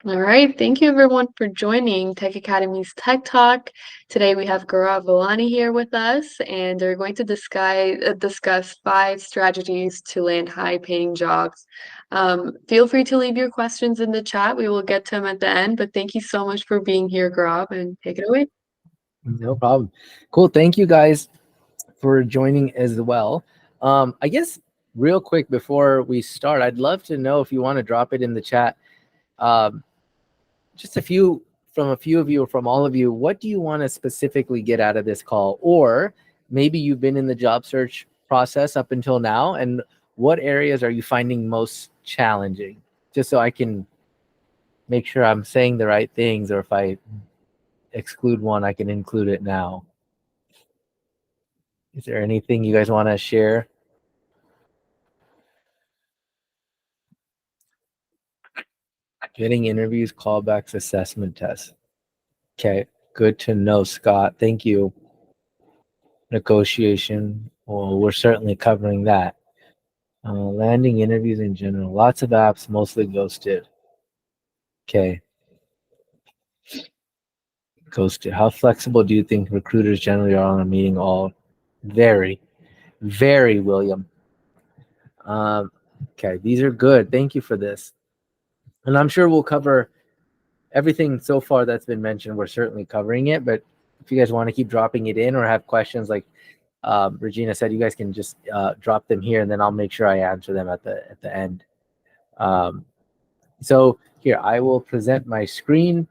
All right, thank you everyone for joining Tech Academy's Tech Talk. Today we have Gaurav Valani here with us, and they're going to discuss 5 strategies to land high-paying jobs. Feel free to leave your questions in the chat. We will get to them at the end, but thank you so much for being here, Gaurav, and take it away. No problem. Cool. Thank you guys for joining as well. I guess real quick before we start, I'd love to know if you want to drop it in the chat. Um, just a few of you or from all of you, what do you want to specifically get out of this call? Or maybe you've been in the job search process up until now, and what areas are you finding most challenging? Just so I can make sure I'm saying the right things, or if I exclude one, I can include it now. Is there anything you guys want to share? Getting interviews, callbacks, assessment tests. Okay, good to know, Scott. Thank you. Negotiation. Well, we're certainly covering that. Landing interviews in general. Lots of apps, mostly ghosted. Okay. Ghosted. How flexible do you think recruiters generally are on a meeting? All very, very, William. Okay, these are good. Thank you for this. And I'm sure we'll cover everything so far that's been mentioned. We're certainly covering it, but if you guys want to keep dropping it in or have questions, like Regina said, you guys can just drop them here, and then I'll make sure I answer them at the end. So here, I will present my screen,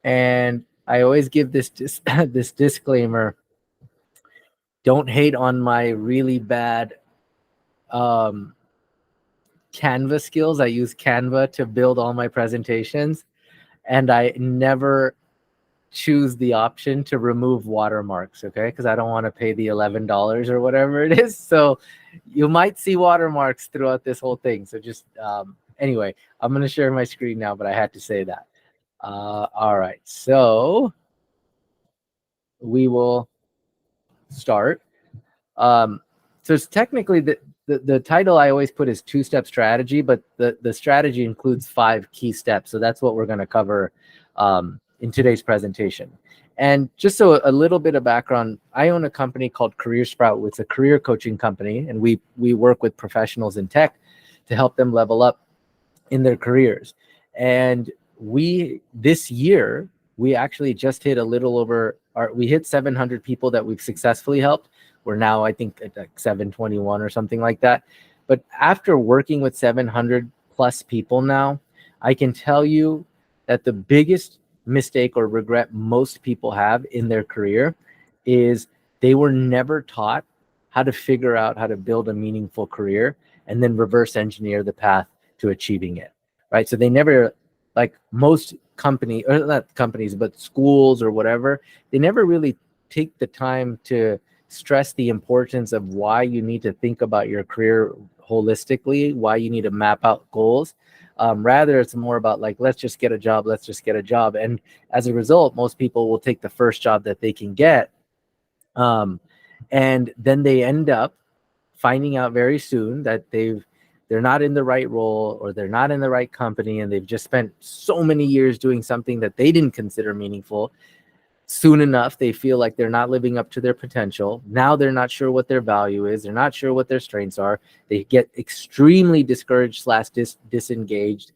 and I always give this this disclaimer. Don't hate on my really bad Canva skills. I use Canva to build all my presentations, and I never choose the option to remove watermarks, okay? Because I don't want to pay the $11 or whatever it is. So you might see watermarks throughout this whole thing. So just anyway, I'm going to share my screen now, but I had to say that. All right, so we will start. So it's technically the title I always put is 2-step strategy, but the strategy includes 5 key steps. So that's what we're going to cover in today's presentation. And just so a little bit of background, I own a company called Career Sprout. It's a career coaching company, and we work with professionals in tech to help them level up in their careers. And this year, we actually just hit we hit 700 people that we've successfully helped. We're now, I think, at like 721 or something like that. But after working with 700 plus people now, I can tell you that the biggest mistake or regret most people have in their career is they were never taught how to figure out how to build a meaningful career and then reverse engineer the path to achieving it, right? So they never, like most not companies, but schools or whatever, they never really take the time to stress the importance of why you need to think about your career holistically, why you need to map out goals. Rather, it's more about like, let's just get a job. And as a result, most people will take the first job that they can get. And then they end up finding out very soon that they're not in the right role, or they're not in the right company, and they've just spent so many years doing something that they didn't consider meaningful. Soon enough, they feel like they're not living up to their potential. Now they're not sure what their value is. They're not sure what their strengths are. They get extremely discouraged / disengaged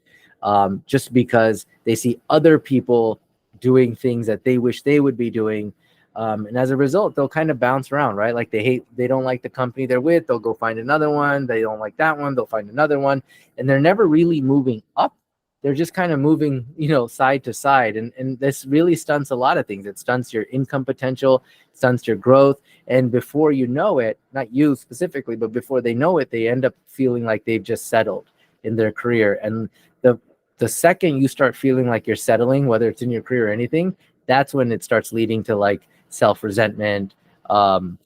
just because they see other people doing things that they wish they would be doing. And as a result, they'll kind of bounce around, right? Like they don't like the company they're with. They'll go find another one. They don't like that one. They'll find another one. And they're never really moving up. They're just kind of moving, side to side. And this really stunts a lot of things. It stunts your income potential, stunts your growth. And before you know it, not you specifically, but before they know it, they end up feeling like they've just settled in their career. And the second you start feeling like you're settling, whether it's in your career or anything, that's when it starts leading to like self-resentment. And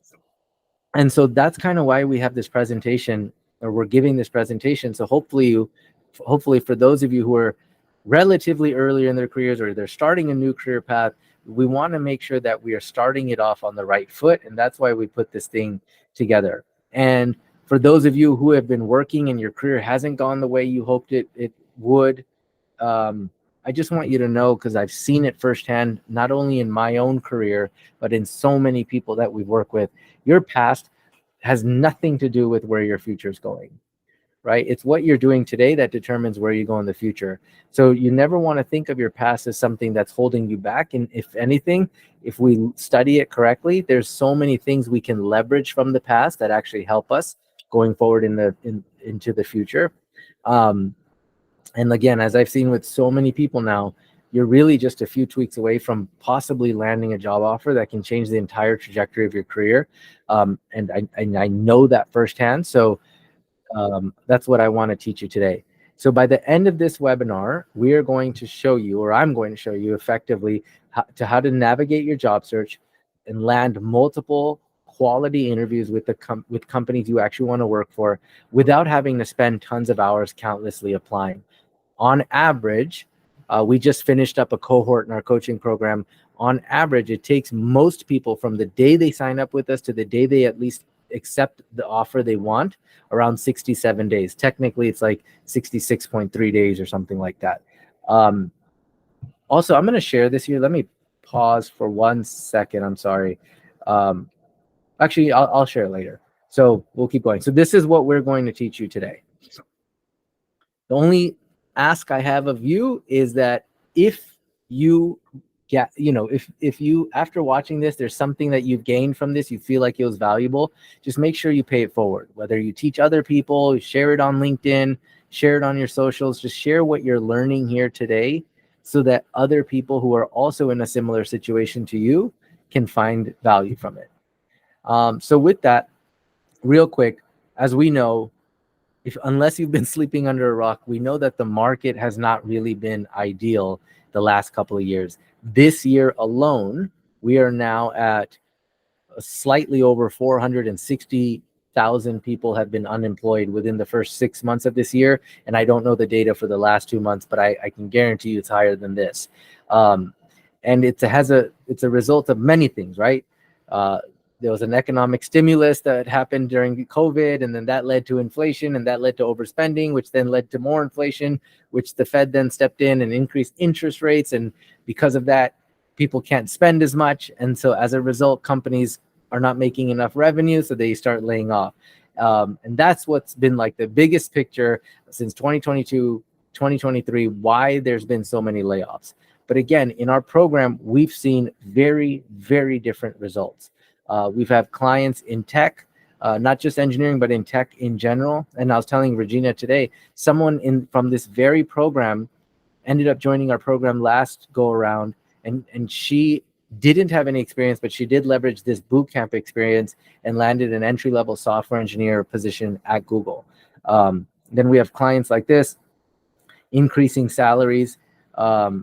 so that's kind of why we have this presentation, or we're giving this presentation. So hopefully for those of you who are relatively earlier in their careers, or they're starting a new career path, we want to make sure that we are starting it off on the right foot. And that's why we put this thing together. And for those of you who have been working and your career hasn't gone the way you hoped it would, I just want you to know, because I've seen it firsthand, not only in my own career, but in so many people that we've worked with. Your past has nothing to do with where your future is going, right? It's what you're doing today that determines where you go in the future. So you never want to think of your past as something that's holding you back. And if anything, if we study it correctly, there's so many things we can leverage from the past that actually help us going forward into the future. And again, as I've seen with so many people now, you're really just a few tweaks away from possibly landing a job offer that can change the entire trajectory of your career. And I know that firsthand. So that's what I want to teach you today. So by the end of this webinar, we are going to show you, or I'm going to show you effectively how to navigate your job search and land multiple quality interviews with with companies you actually want to work for without having to spend tons of hours countlessly applying. On average, we just finished up a cohort in our coaching program. On average, it takes most people from the day they sign up with us to the day they at least accept the offer they want around 67 days. Technically, it's like 66.3 days or something like that. Also, I'm going to share this here. Let me pause for 1 second. I'm sorry. Actually, I'll share it later. So we'll keep going. So this is what we're going to teach you today. The only ask I have of you is that if you get, if you, after watching this, there's something that you've gained from this, you feel like it was valuable, just make sure you pay it forward. Whether you teach other people, share it on LinkedIn, share it on your socials, just share what you're learning here today so that other people who are also in a similar situation to you can find value from it. So with that, real quick, as we know, unless you've been sleeping under a rock, we know that the market has not really been ideal the last couple of years. This year alone, we are now at slightly over 460,000 people have been unemployed within the first 6 months of this year. And I don't know the data for the last 2 months, but I can guarantee you it's higher than this. And it's a result of many things, right? There was an economic stimulus that happened during COVID, and then that led to inflation, and that led to overspending, which then led to more inflation, which the Fed then stepped in and increased interest rates. And because of that, people can't spend as much. And so as a result, companies are not making enough revenue, so they start laying off. And that's what's been like the biggest picture since 2022, 2023, why there's been so many layoffs. But again, in our program, we've seen very, very different results. We've had clients in tech, not just engineering, but in tech in general. And I was telling Regina today, someone from this very program ended up joining our program last go around, and she didn't have any experience, but she did leverage this bootcamp experience and landed an entry-level software engineer position at Google. Then we have clients like this, increasing salaries.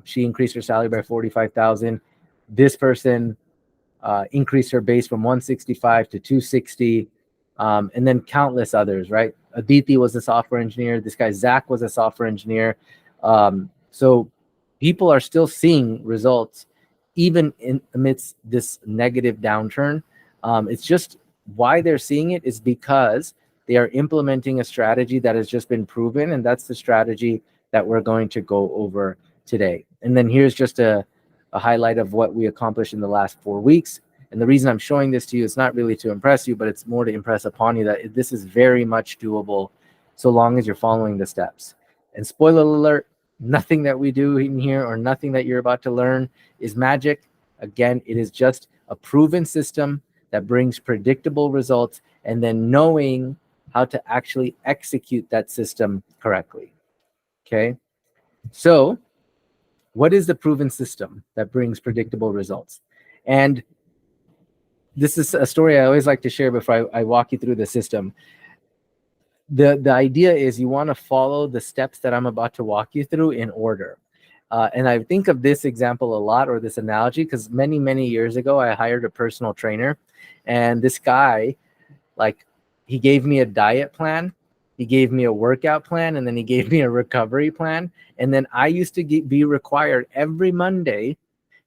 She increased her salary by 45,000. This person increased her base from 165 to 260, and then countless others, right? Aditi was a software engineer. This guy, Zach, was a software engineer. So people are still seeing results even amidst this negative downturn. It's just why they're seeing it is because they are implementing a strategy that has just been proven, and that's the strategy that we're going to go over today. And then here's just a highlight of what we accomplished in the last 4 weeks. And the reason I'm showing this to you, it's not really to impress you, but it's more to impress upon you that this is very much doable so long as you're following the steps. And spoiler alert, nothing that we do in here or nothing that you're about to learn is magic. Again, it is just a proven system that brings predictable results, and then knowing how to actually execute that system correctly. Okay? So what is the proven system that brings predictable results? And this is a story I always like to share before I walk you through the system. The idea is you want to follow the steps that I'm about to walk you through in order. And I think of this example a lot, or this analogy, because many, many years ago, I hired a personal trainer. And this guy, he gave me a diet plan, he gave me a workout plan, and then he gave me a recovery plan. And then I used to be required every Monday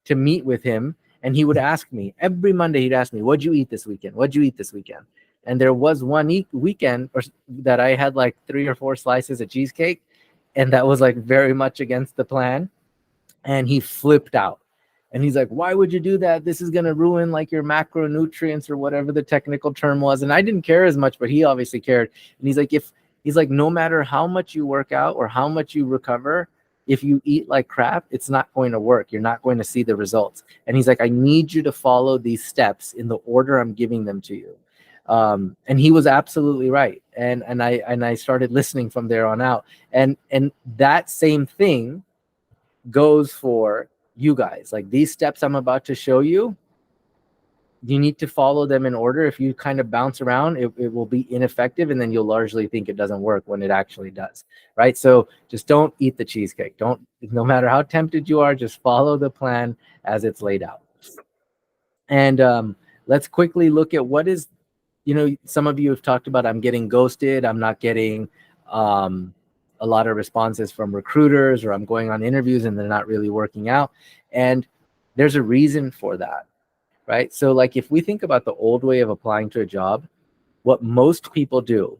to meet with him. And he would ask me, every Monday, he'd ask me, what'd you eat this weekend? What'd you eat this weekend? And there was one weekend that I had like 3 or 4 slices of cheesecake. and that was like very much against the plan. And he flipped out. And he's like, why would you do that? This is going to ruin like your macronutrients or whatever the technical term was. And I didn't care as much, but he obviously cared. And he's like, no matter how much you work out or how much you recover, if you eat like crap, it's not going to work. You're not going to see the results. And he's like, I need you to follow these steps in the order I'm giving them to you. And he was absolutely right. And I started listening from there on out. And that same thing goes for you guys. Like these steps I'm about to show you, you need to follow them in order. If you kind of bounce around, it will be ineffective, and then you'll largely think it doesn't work when it actually does, right? So just don't eat the cheesecake. No matter how tempted you are, just follow the plan as it's laid out. And let's quickly look at what is, some of you have talked about, I'm getting ghosted, I'm not getting a lot of responses from recruiters, or I'm going on interviews and they're not really working out. And there's a reason for that, right? So like if we think about the old way of applying to a job, what most people do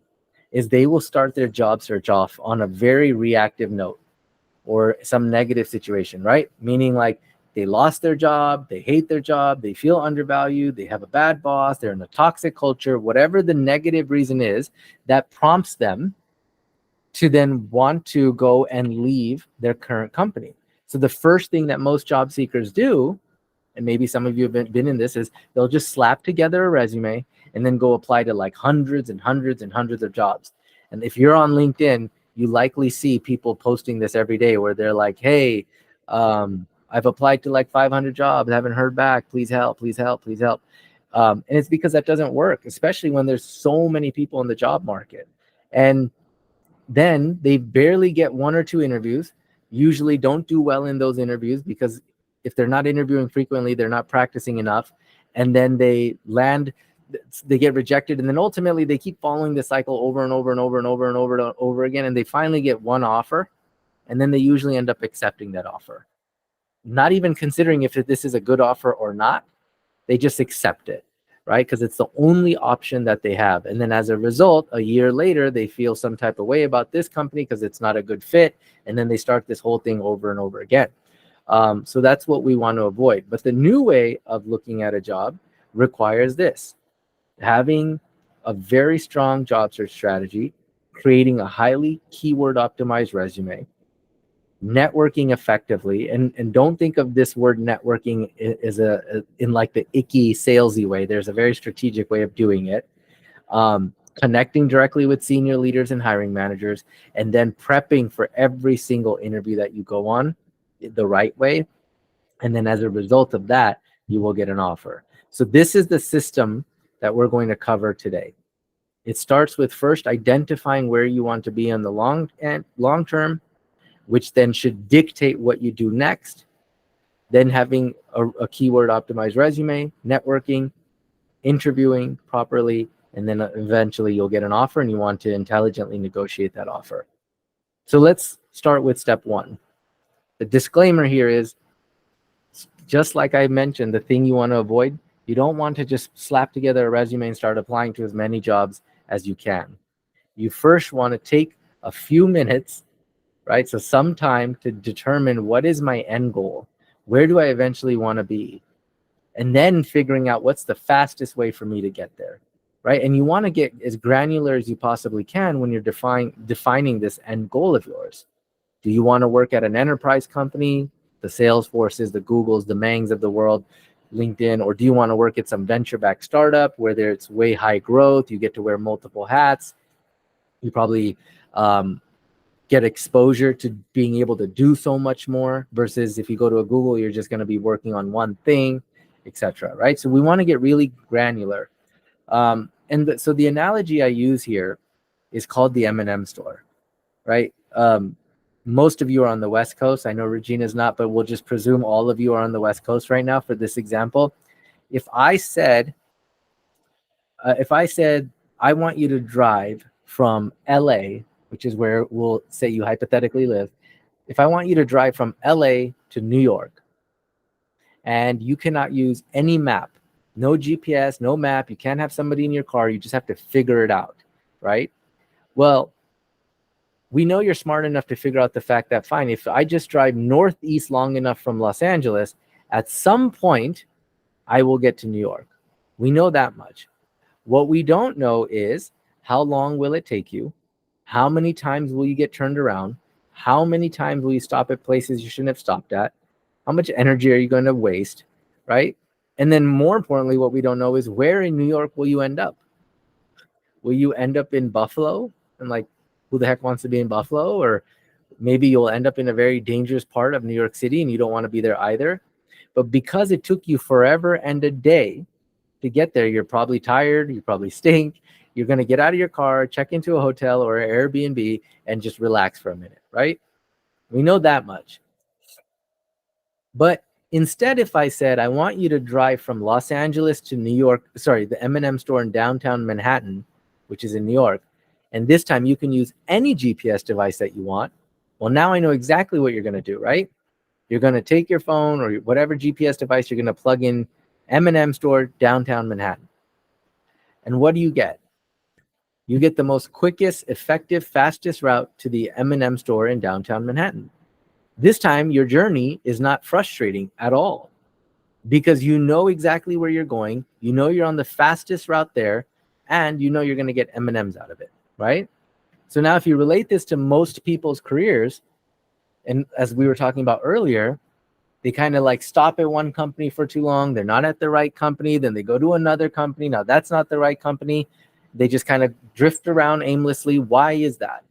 is they will start their job search off on a very reactive note or some negative situation, right? Meaning like they lost their job, they hate their job, they feel undervalued, they have a bad boss, they're in a toxic culture, whatever the negative reason is that prompts them to then want to go and leave their current company. So the first thing that most job seekers do, and maybe some of you have been in this, is they'll just slap together a resume and then go apply to like hundreds and hundreds and hundreds of jobs. And if you're on LinkedIn, you likely see people posting this every day where they're like, hey, I've applied to like 500 jobs, I haven't heard back, please help, please help, please help. And it's because that doesn't work, especially when there's so many people in the job market. And then they barely get one or two interviews, usually don't do well in those interviews because if they're not interviewing frequently, they're not practicing enough. And then they get rejected. And then ultimately they keep following the cycle over and over and over and over and over and over again. And they finally get one offer. And then they usually end up accepting that offer, not even considering if this is a good offer or not. They just accept it, right? Because it's the only option that they have. And then as a result, a year later, they feel some type of way about this company because it's not a good fit. And then they start this whole thing over and over again. So that's what we want to avoid. But the new way of looking at a job requires this: having a very strong job search strategy, creating a highly keyword optimized resume, networking effectively, and don't think of this word networking as in like the icky salesy way. There's a very strategic way of doing it. Connecting directly with senior leaders and hiring managers, and then prepping for every single interview that you go on the right way. And then as a result of that, you will get an offer. So this is the system that we're going to cover today. It starts with first identifying where you want to be on the long term, which then should dictate what you do next. Then having a keyword optimized resume, networking, interviewing properly, and then eventually you'll get an offer, and you want to intelligently negotiate that offer. So let's start with step one. The disclaimer here is, just like I mentioned, the thing you want to avoid, you don't want to just slap together a resume and start applying to as many jobs as you can. You first want to take a few minutes, right? So some time to determine what is my end goal? Where do I eventually want to be? And then figuring out what's the fastest way for me to get there, right? And you want to get as granular as you possibly can when you're defining this end goal of yours. Do you want to work at an enterprise company, the Salesforces, the Googles, the Mangs of the world, LinkedIn, or do you want to work at some venture-backed startup where it's way high growth, you get to wear multiple hats, you probably get exposure to being able to do so much more, versus if you go to a Google, you're just going to be working on one thing, etc. Right? So we want to get really granular. So the analogy I use here is called the M&M store, right? Most of you are on the West Coast. I know Regina's not, but we'll just presume all of you are on the West Coast right now for this example. If I said, I want you to drive from LA, which is where we'll say you hypothetically live. If I want you to drive from LA to New York, and you cannot use any map, no GPS, no map, you can't have somebody in your car, you just have to figure it out, right? Well, we know you're smart enough to figure out the fact that, fine, if I just drive northeast long enough from Los Angeles, at some point I will get to New York. We know that much. What we don't know is how long will it take you? How many times will you get turned around? How many times will you stop at places you shouldn't have stopped at? How much energy are you going to waste, right? And then more importantly, what we don't know is where in New York will you end up? Will you end up in Buffalo? And like, who the heck wants to be in Buffalo? Or maybe you'll end up in a very dangerous part of New York City and you don't want to be there either. But because it took you forever and a day to get there, you're probably tired, you probably stink. You're going to get out of your car, check into a hotel or an Airbnb and just relax for a minute, right? We know that much. But instead, if I said, I want you to drive from Los Angeles to New York, sorry, the M&M store in downtown Manhattan, which is in New York, and this time you can use any GPS device that you want. Well, now I know exactly what you're going to do, right? You're going to take your phone or whatever GPS device, you're going to plug in M&M store, downtown Manhattan. And what do you get? You get the most quickest, effective, fastest route to the M&M store in downtown Manhattan. This time, your journey is not frustrating at all because you know exactly where you're going. You know you're on the fastest route there, and you know you're going to get M&Ms out of it, right? So now if you relate this to most people's careers, and as we were talking about earlier, they kind of like stop at one company for too long. They're not at the right company. Then they go to another company. Now that's not the right company. They just kind of drift around aimlessly. Why is that?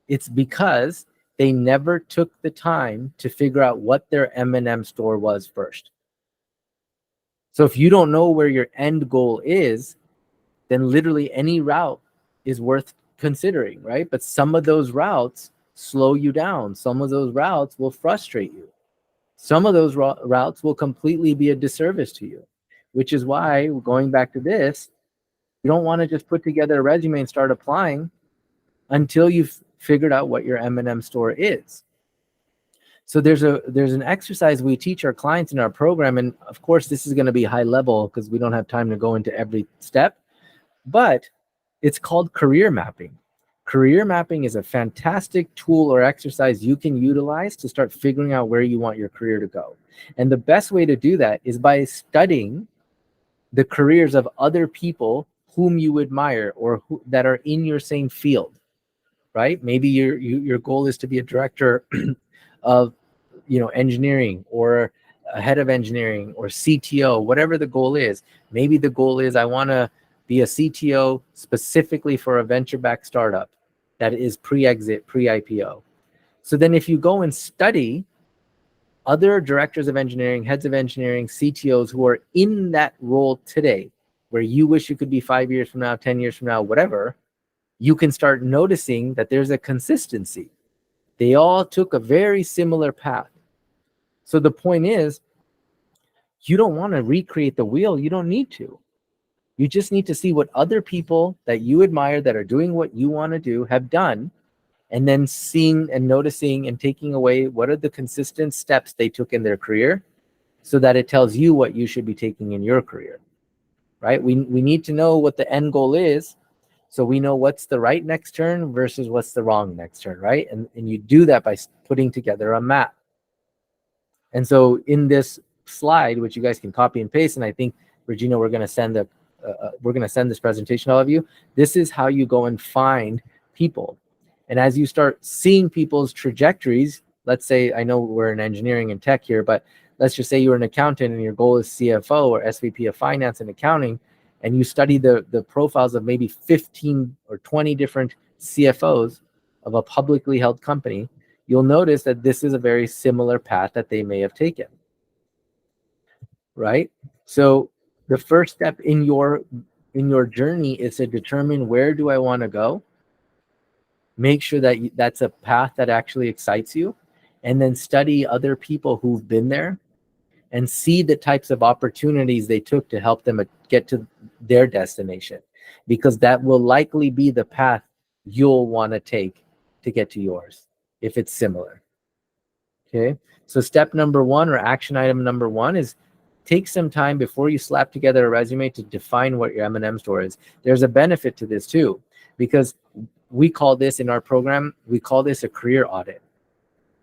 It's because they never took the time to figure out what their M&M store was first. So if you don't know where your end goal is, then literally any route is worth considering, right? But some of those routes slow you down. Some of those routes will frustrate you. Some of those routes will completely be a disservice to you, which is why, going back to this, you don't want to just put together a resume and start applying until you've figured out what your M&M store is. So there's an exercise we teach our clients in our program, and of course this is going to be high level because we don't have time to go into every step, but it's called career mapping. Career mapping is a fantastic tool or exercise you can utilize to start figuring out where you want your career to go. And the best way to do that is by studying the careers of other people whom you admire or that are in your same field, right? Maybe your goal is to be a director of engineering or a head of engineering or CTO, whatever the goal is. Maybe the goal is I want to be a CTO specifically for a venture-backed startup that is pre-exit, pre-IPO. So then if you go and study other directors of engineering, heads of engineering, CTOs who are in that role today, where you wish you could be 5 years from now, 10 years from now, whatever, you can start noticing that there's a consistency. They all took a very similar path. So the point is, you don't want to recreate the wheel. You don't need to. You just need to see what other people that you admire that are doing what you want to do have done, and then seeing and noticing and taking away what are the consistent steps they took in their career so that it tells you what you should be taking in your career, right? We need to know what the end goal is so we know what's the right next turn versus what's the wrong next turn, right? And you do that by putting together a map. And so in this slide, which you guys can copy and paste, and I think, Regina, we're going to send this presentation to all of you. This is how you go and find people. And as you start seeing people's trajectories, let's say, I know we're in engineering and tech here, but let's just say you're an accountant and your goal is CFO or SVP of finance and accounting, and you study the profiles of maybe 15 or 20 different CFOs of a publicly held company, you'll notice that this is a very similar path that they may have taken, right? So the first step in your journey is to determine, where do I want to go? Make sure that that's a path that actually excites you, and then study other people who've been there and see the types of opportunities they took to help them get to their destination, because that will likely be the path you'll want to take to get to yours if it's similar. Okay, so step number one, or action item number one, is take some time before you slap together a resume to define what your M&M store is. There's a benefit to this too, because we call this in our program, we call this a career audit.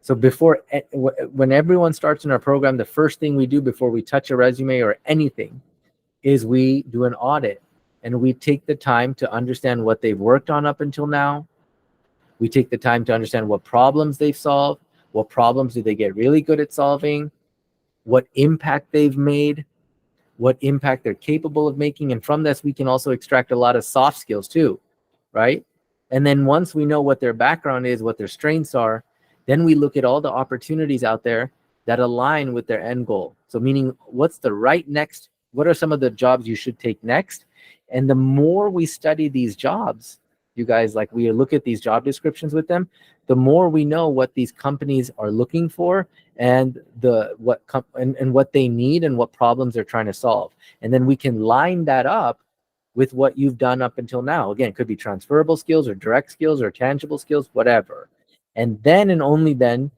So when everyone starts in our program, the first thing we do before we touch a resume or anything is we do an audit, and we take the time to understand what they've worked on up until now. We take the time to understand what problems they've solved, what problems do they get really good at solving, what impact they've made, what impact they're capable of making. And from this, we can also extract a lot of soft skills too, right? And then once we know what their background is, what their strengths are, then we look at all the opportunities out there that align with their end goal. So meaning, what's the right next, what are some of the jobs you should take next? And the more we study these jobs, you guys, like we look at these job descriptions with them, the more we know what these companies are looking for and what they need and what problems they're trying to solve. And then we can line that up with what you've done up until now. Again, it could be transferable skills or direct skills or tangible skills, whatever. And then and only then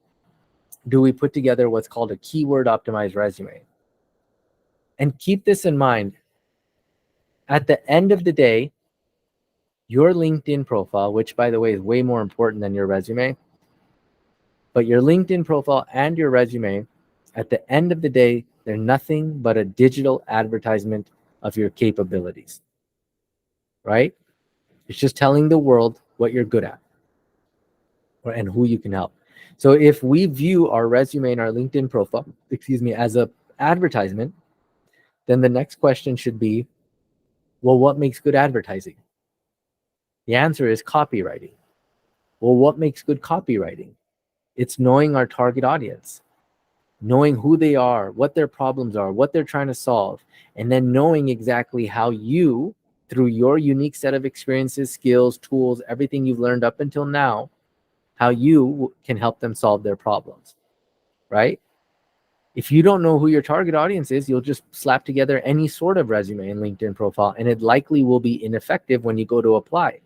do we put together what's called a keyword optimized resume. And keep this in mind. At the end of the day, your LinkedIn profile, which by the way is way more important than your resume, but your LinkedIn profile and your resume, at the end of the day, they're nothing but a digital advertisement of your capabilities, right? It's just telling the world what you're good at and who you can help. So if we view our resume and our LinkedIn profile, as a advertisement, then the next question should be, well, what makes good advertising? The answer is copywriting. Well, what makes good copywriting? It's knowing our target audience, knowing who they are, what their problems are, what they're trying to solve, and then knowing exactly how you, through your unique set of experiences, skills, tools, everything you've learned up until now, how you can help them solve their problems, right? If you don't know who your target audience is, you'll just slap together any sort of resume and LinkedIn profile, and it likely will be ineffective when you go to apply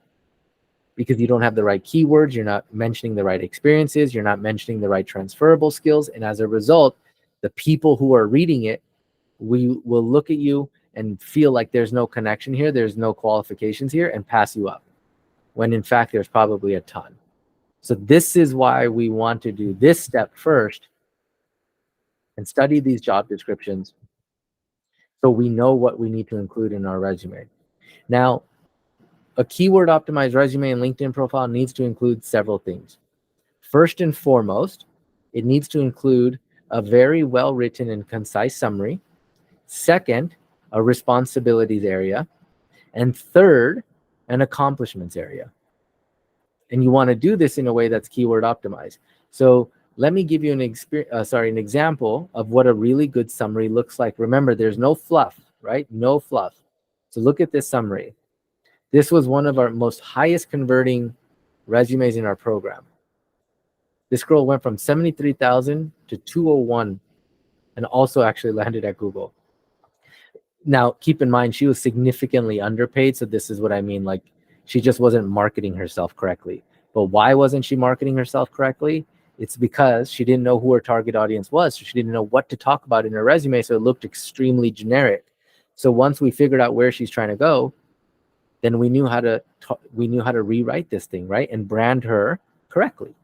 because you don't have the right keywords, you're not mentioning the right experiences, you're not mentioning the right transferable skills, and as a result, the people who are reading it, we will look at you and feel like there's no connection here, there's no qualifications here, and pass you up, when in fact there's probably a ton. So this is why we want to do this step first and study these job descriptions so we know what we need to include in our resume. Now, a keyword optimized resume and LinkedIn profile needs to include several things. First and foremost, it needs to include a very well written and concise summary. Second, a responsibilities area. And third, an accomplishments area. And you want to do this in a way that's keyword optimized. So let me give you an example of what a really good summary looks like. Remember, there's no fluff, right? No fluff. So look at this summary. This was one of our most highest converting resumes in our program. This girl went from 73,000 to 201 and also actually landed at Google. Now, keep in mind, she was significantly underpaid. So this is what I mean. Like, she just wasn't marketing herself correctly. But why wasn't she marketing herself correctly? It's because she didn't know who her target audience was. So she didn't know what to talk about in her resume. So it looked extremely generic. So once we figured out where she's trying to go, then we knew how to rewrite this thing, right? And brand her correctly.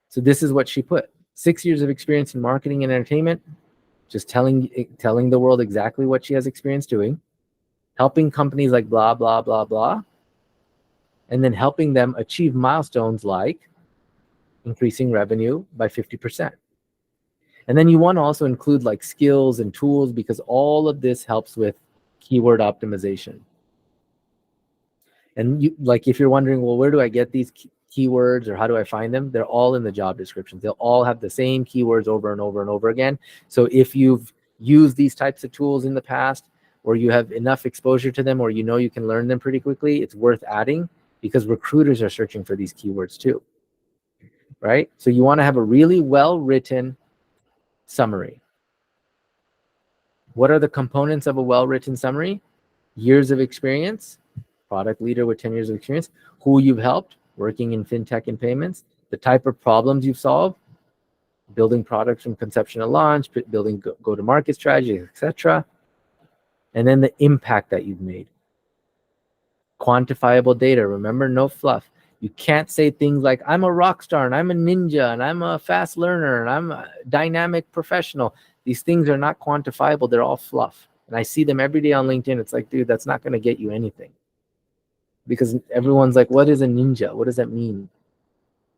So this is what she put. 6 years of experience in marketing and entertainment, just telling the world exactly what she has experience doing, helping companies like blah, blah, blah, blah, and then helping them achieve milestones like increasing revenue by 50%. And then you want to also include like skills and tools because all of this helps with keyword optimization. And you, like, if you're wondering, well, where do I get these keywords or how do I find them? They're all in the job descriptions. They'll all have the same keywords over and over and over again. So if you've used these types of tools in the past, or you have enough exposure to them, or you know you can learn them pretty quickly, it's worth adding because recruiters are searching for these keywords too, right? So you want to have a really well-written summary. What are the components of a well-written summary? Years of experience, product leader with 10 years of experience, who you've helped, working in fintech and payments, the type of problems you've solved, building products from conception to launch, building go-to-market strategies, etc. And then the impact that you've made. Quantifiable data, remember, no fluff. You can't say things like, I'm a rock star and I'm a ninja and I'm a fast learner and I'm a dynamic professional. These things are not quantifiable. They're all fluff. And I see them every day on LinkedIn. It's like, dude, that's not going to get you anything. Because everyone's like, what is a ninja? What does that mean?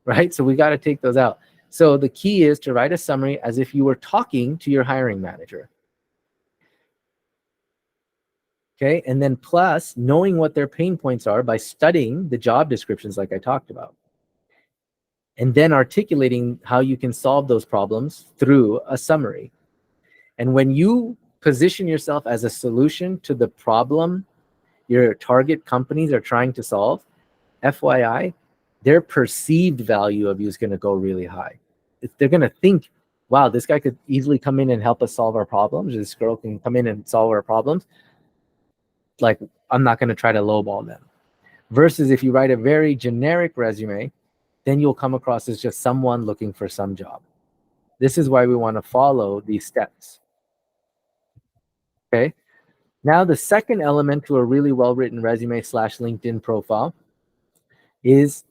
Right? So we got to take those out. So the key is to write a summary as if you were talking to your hiring manager. Okay. And then plus knowing what their pain points are by studying the job descriptions like I talked about. And then articulating how you can solve those problems through a summary. And when you position yourself as a solution to the problem your target companies are trying to solve, FYI, their perceived value of you is going to go really high. They're going to think, wow, this guy could easily come in and help us solve our problems. This girl can come in and solve our problems. Like, I'm not going to try to lowball them. Versus if you write a very generic resume, then you'll come across as just someone looking for some job. This is why we want to follow these steps. Okay. Now, the second element to a really well-written resume / LinkedIn profile is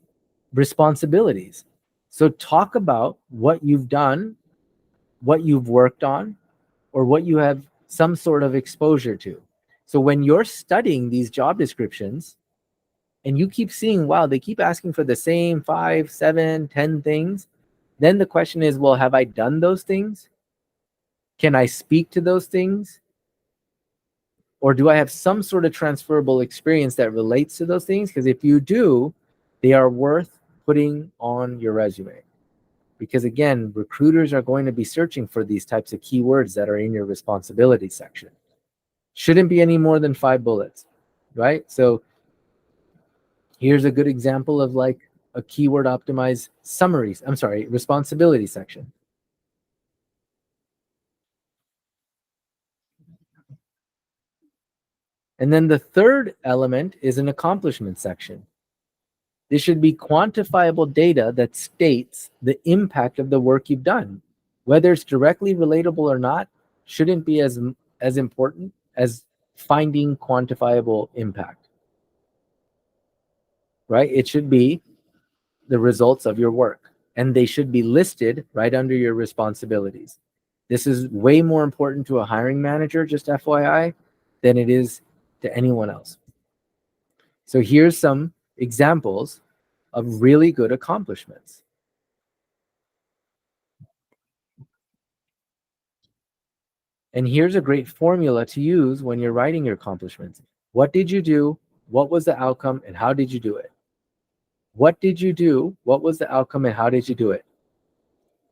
responsibilities. So talk about what you've done, what you've worked on, or what you have some sort of exposure to. So when you're studying these job descriptions and you keep seeing, wow, they keep asking for the same 5, 7, 10 things, then the question is, well, have I done those things? Can I speak to those things? Or do I have some sort of transferable experience that relates to those things? Because if you do, they are worth putting on your resume. Because again, recruiters are going to be searching for these types of keywords that are in your responsibility section. Shouldn't be any more than 5 bullets, right? So here's a good example of like a keyword optimized summaries. I'm sorry, responsibility section. And then the third element is an accomplishment section. This should be quantifiable data that states the impact of the work you've done. Whether it's directly relatable or not, shouldn't be as important as finding quantifiable impact. Right? It should be the results of your work, and they should be listed right under your responsibilities. This is way more important to a hiring manager, just FYI, than it is to anyone else. So here's some examples of really good accomplishments. And here's a great formula to use when you're writing your accomplishments. What did you do? What was the outcome? And how did you do it? What did you do? What was the outcome? And how did you do it?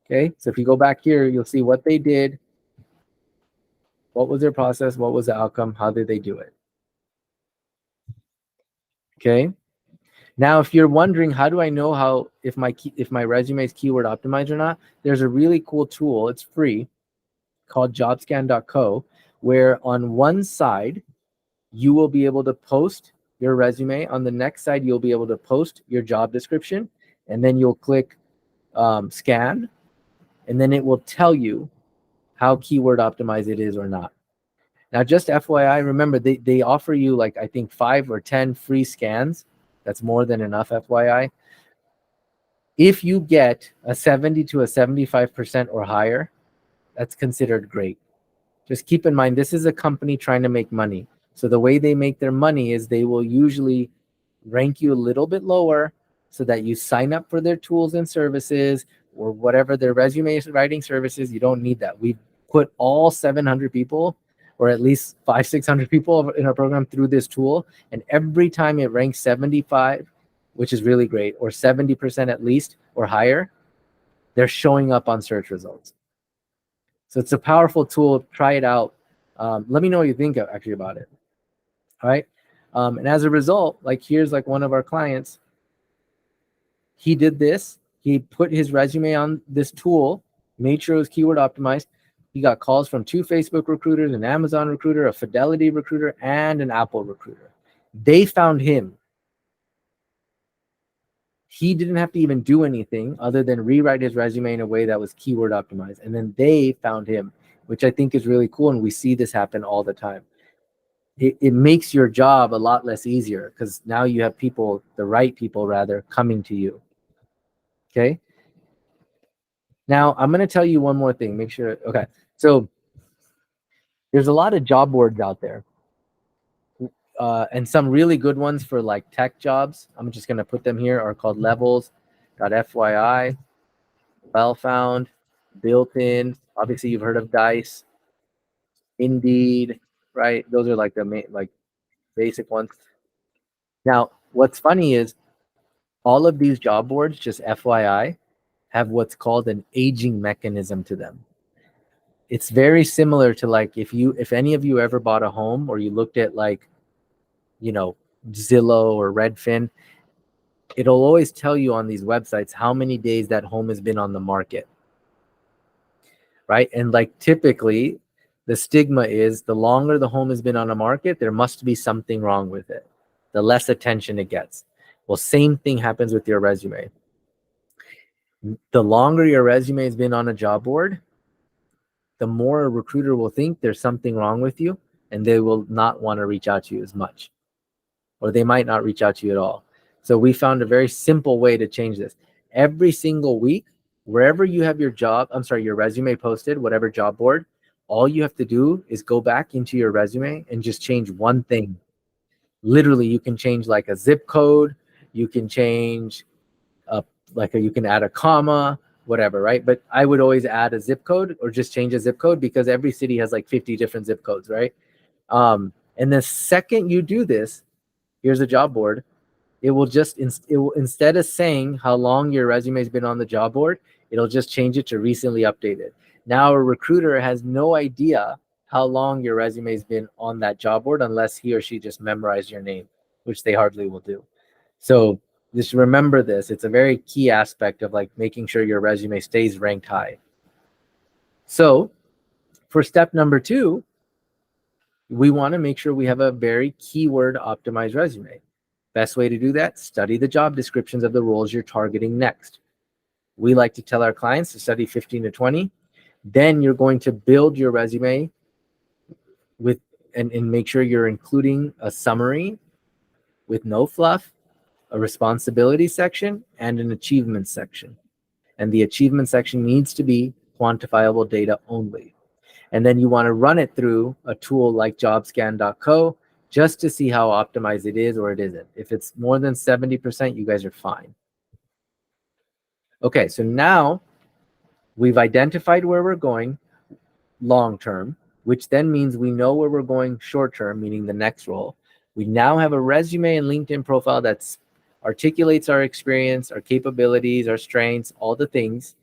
Okay, so if you go back here, you'll see what they did. What was their process? What was the outcome? How did they do it? Okay. Now, if you're wondering, how do I know how if my resume is keyword optimized or not? There's a really cool tool. It's free, called jobscan.co, where on one side you will be able to post your resume. On the next side, you'll be able to post your job description, and then you'll click scan, and then it will tell you how keyword optimized it is or not. Now, just FYI, remember they offer you like I think 5 or 10 free scans. That's more than enough, FYI. If you get a 70 to a 75% or higher, that's considered great. Just keep in mind, this is a company trying to make money. So the way they make their money is they will usually rank you a little bit lower so that you sign up for their tools and services or whatever their resume writing services. You don't need that. We've put all 700 people or at least 500-600 people in our program through this tool. And every time it ranks 75, which is really great, or 70% at least or higher, they're showing up on search results. So it's a powerful tool. Try it out. Let me know what you think actually about it. All right. And as a result, like here's like one of our clients. He did this. He put his resume on this tool, made sure it was keyword optimized. He got calls from 2 Facebook recruiters, an Amazon recruiter, a Fidelity recruiter, and an Apple recruiter. They found him. He didn't have to even do anything other than rewrite his resume in a way that was keyword optimized. And then they found him, which I think is really cool. And we see this happen all the time. it makes your job a lot less easier because now you have people, the right people rather, coming to you. Okay. Now I'm going to tell you one more thing. Make sure. Okay. So there's a lot of job boards out there. And some really good ones for like tech jobs. I'm just going to put them here, are called levels.fyi, well found, built in. Obviously, you've heard of Dice, Indeed, right? Those are like the main, like basic ones. Now, what's funny is all of these job boards, just FYI, have what's called an aging mechanism to them. It's very similar to like if any of you ever bought a home or you looked at like, you know, Zillow or Redfin, it'll always tell you on these websites how many days that home has been on the market, right? And like typically the stigma is the longer the home has been on the market, there must be something wrong with it, the less attention it gets. Well, same thing happens with your resume. The longer your resume has been on a job board, the more a recruiter will think there's something wrong with you, and they will not want to reach out to you as much, or they might not reach out to you at all. So we found a very simple way to change this. Every single week, wherever you have your resume posted, whatever job board, all you have to do is go back into your resume and just change one thing. Literally, you can change like a zip code, you can change you can add a comma, whatever, right? But I would always add a zip code or just change a zip code because every city has like 50 different zip codes, right? And the second you do this, here's a job board. It will instead of saying how long your resume has been on the job board, it'll just change it to recently updated. Now a recruiter has no idea how long your resume has been on that job board unless he or she just memorized your name, which they hardly will do. So just remember this. It's a very key aspect of like making sure your resume stays ranked high. So for step number 2, we want to make sure we have a very keyword optimized resume. Best way to do that, study the job descriptions of the roles you're targeting next. We like to tell our clients to study 15 to 20. Then you're going to build your resume with and make sure you're including a summary with no fluff, a responsibility section, and an achievement section. And the achievement section needs to be quantifiable data only. And then you want to run it through a tool like jobscan.co just to see how optimized it is or it isn't. If it's more than 70%, you guys are fine. Okay, so now we've identified where we're going long term, which then means we know where we're going short term, meaning the next role. We now have a resume and LinkedIn profile that articulates our experience, our capabilities, our strengths, all the things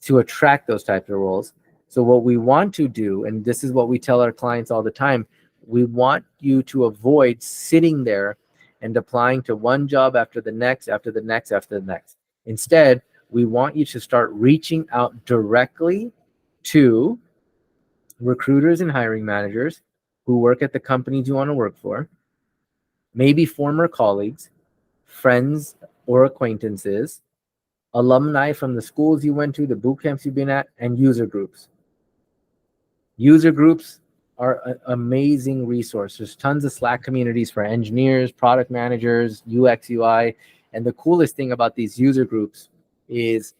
to attract those types of roles. So what we want to do, and this is what we tell our clients all the time, we want you to avoid sitting there and applying to one job after the next, after the next, after the next. Instead, we want you to start reaching out directly to recruiters and hiring managers who work at the companies you want to work for, maybe former colleagues, friends or acquaintances, alumni from the schools you went to, the boot camps you've been at, and user groups. User groups are an amazing resource. There's tons of Slack communities for engineers, product managers, UX, UI. And the coolest thing about these user groups is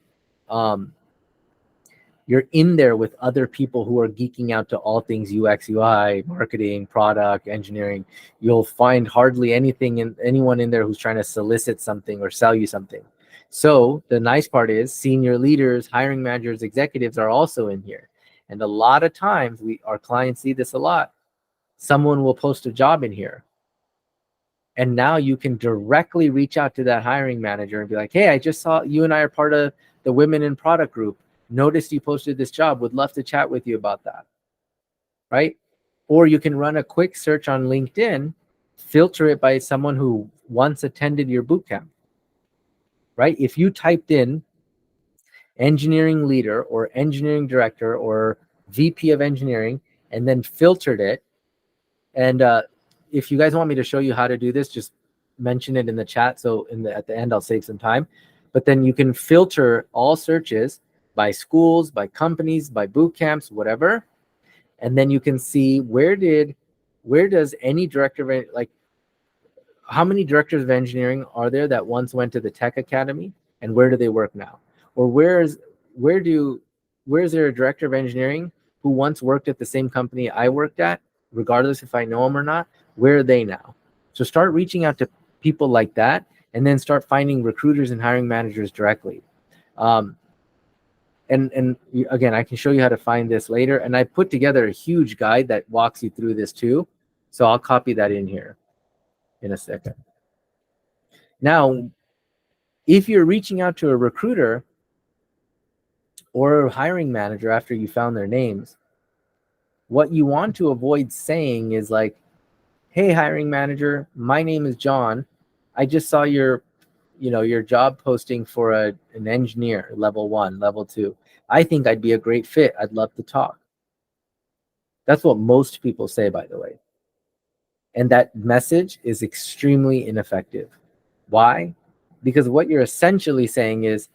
you're in there with other people who are geeking out to all things UX, UI, marketing, product, engineering. You'll find hardly anyone in there who's trying to solicit something or sell you something. So the nice part is senior leaders, hiring managers, executives are also in here. And a lot of times our clients see this a lot. Someone will post a job in here. And now you can directly reach out to that hiring manager and be like, hey, I just saw you and I are part of the Women in Product group. Noticed you posted this job. Would love to chat with you about that. Right? Or you can run a quick search on LinkedIn, filter it by someone who once attended your bootcamp. Right? If you typed in engineering leader or engineering director or VP of engineering and then filtered it, and if you guys want me to show you how to do this, just mention it in the chat. So at the end, I'll save some time. But then you can filter all searches by schools, by companies, by boot camps, whatever. And then you can see where did where does any director of, like, how many directors of engineering are there that once went to the tech academy, and where do they work now? Or where's there a director of engineering who once worked at the same company I worked at, regardless if I know them or not? Where are they now? So start reaching out to people like that, and then start finding recruiters and hiring managers directly. And again, I can show you how to find this later. And I put together a huge guide that walks you through this too. So I'll copy that in here in a second. Now, if you're reaching out to a recruiter or a hiring manager after you found their names, what you want to avoid saying is like, hey, hiring manager, my name is John. I just saw your job posting for an engineer, level 1, level 2. I think I'd be a great fit. I'd love to talk. That's what most people say, by the way. And that message is extremely ineffective. Why? Because what you're essentially saying is,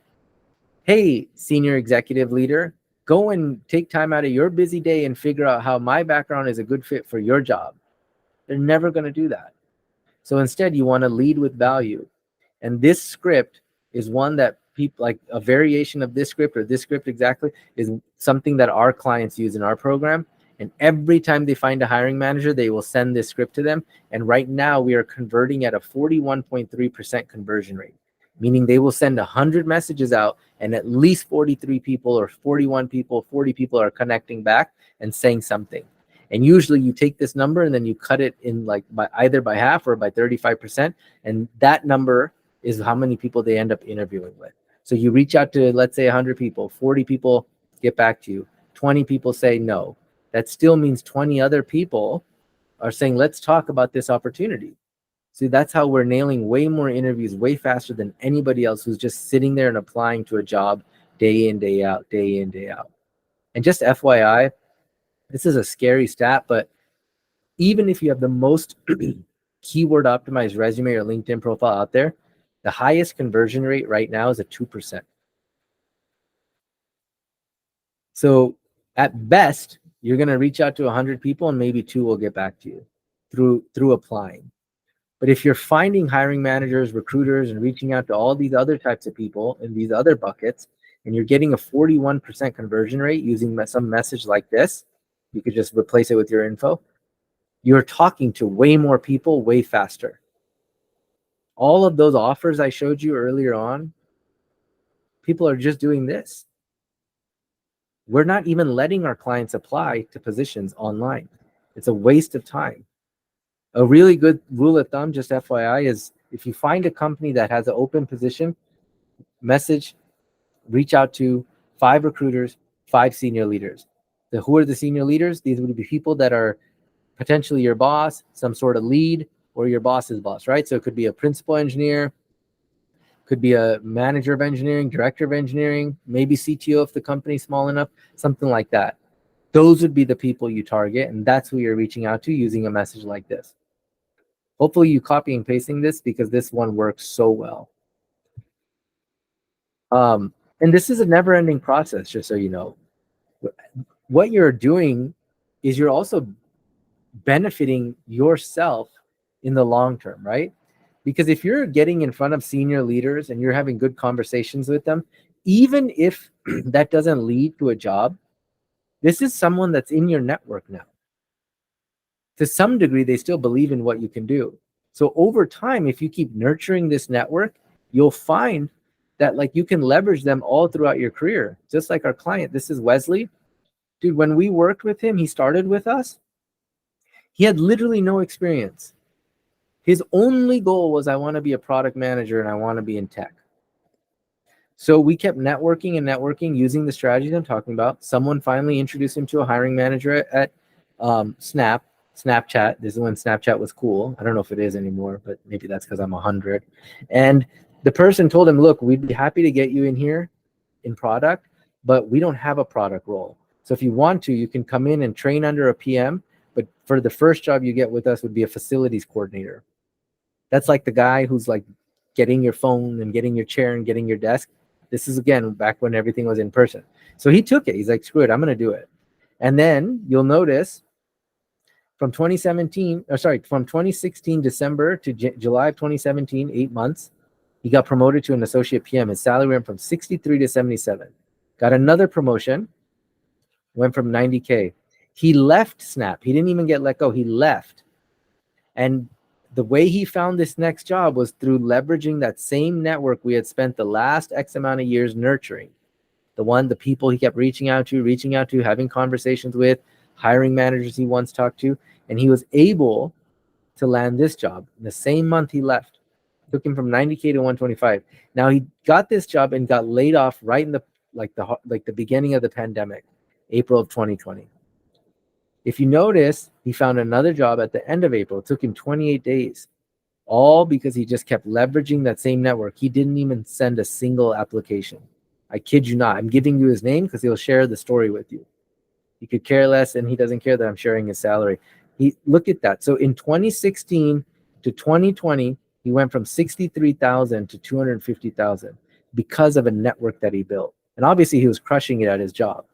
hey, senior executive leader, go and take time out of your busy day and figure out how my background is a good fit for your job. They're never going to do that. So instead, you want to lead with value. And this script is one that people, like a variation of this script, or this script exactly, is something that our clients use in our program. And every time they find a hiring manager, they will send this script to them. And right now we are converting at a 41.3% conversion rate, meaning they will send 100 messages out and at least 43 people or 41 people, 40 people are connecting back and saying something. And usually you take this number and then you cut it in like either by half or by 35%. And that number is how many people they end up interviewing with. So you reach out to, let's say 100 people, 40 people get back to you, 20 people say no. That still means 20 other people are saying, let's talk about this opportunity. See, that's how we're nailing way more interviews way faster than anybody else who's just sitting there and applying to a job day in, day out, day in, day out. And just FYI, this is a scary stat, but even if you have the most keyword optimized resume or LinkedIn profile out there, the highest conversion rate right now is at 2%. So at best, you're going to reach out to 100 people and maybe 2 will get back to you through applying. But if you're finding hiring managers, recruiters, and reaching out to all these other types of people in these other buckets, and you're getting a 41% conversion rate using some message like this, you could just replace it with your info. You're talking to way more people way faster. All of those offers I showed you earlier on, people are just doing this. We're not even letting our clients apply to positions online. It's a waste of time. A really good rule of thumb, just FYI, is if you find a company that has an open position, reach out to 5 recruiters, 5 senior leaders. Who are the senior leaders? These would be people that are potentially your boss, some sort of lead, or your boss's boss, right? So it could be a principal engineer, could be a manager of engineering, director of engineering, maybe CTO if the company's small enough, something like that. Those would be the people you target, and that's who you're reaching out to using a message like this. Hopefully you copy and pasting this because this one works so well. And this is a never-ending process, just so you know. What you're doing is you're also benefiting yourself in the long term, right? Because if you're getting in front of senior leaders and you're having good conversations with them, even if that doesn't lead to a job, this is someone that's in your network now. To some degree, they still believe in what you can do. So over time, if you keep nurturing this network, you'll find that like you can leverage them all throughout your career. Just like our client, this is Wesley. Dude, when we worked with him, he started with us. He had literally no experience. His only goal was, I want to be a product manager and I want to be in tech. So we kept networking and networking using the strategies I'm talking about. Someone finally introduced him to a hiring manager at Snapchat. This is when Snapchat was cool. I don't know if it is anymore, but maybe that's because I'm 100. And the person told him, look, we'd be happy to get you in here in product, but we don't have a product role. So if you want to, you can come in and train under a PM, but for the first job you get with us would be a facilities coordinator. That's like the guy who's like getting your phone and getting your chair and getting your desk. This is, again, back when everything was in person. So he took it. He's like, screw it, I'm going to do it. And then you'll notice from 2016 December to July of 2017, 8 months, he got promoted to an associate PM. His salary went from 63 to 77. Got another promotion, went from 90K. He left Snap. He didn't even get let go. He left. And the way he found this next job was through leveraging that same network we had spent the last X amount of years nurturing. The people he kept reaching out to, having conversations with, hiring managers he once talked to. And he was able to land this job in the same month he left. It took him from 90K to 125. Now he got this job and got laid off right in the beginning of the pandemic, April of 2020. If you notice, he found another job at the end of April. It took him 28 days, all because he just kept leveraging that same network. He didn't even send a single application. I kid you not. I'm giving you his name because he'll share the story with you. He could care less, and he doesn't care that I'm sharing his salary. Look at that. So in 2016 to 2020, he went from 63,000 to 250,000 because of a network that he built. And obviously, he was crushing it at his job.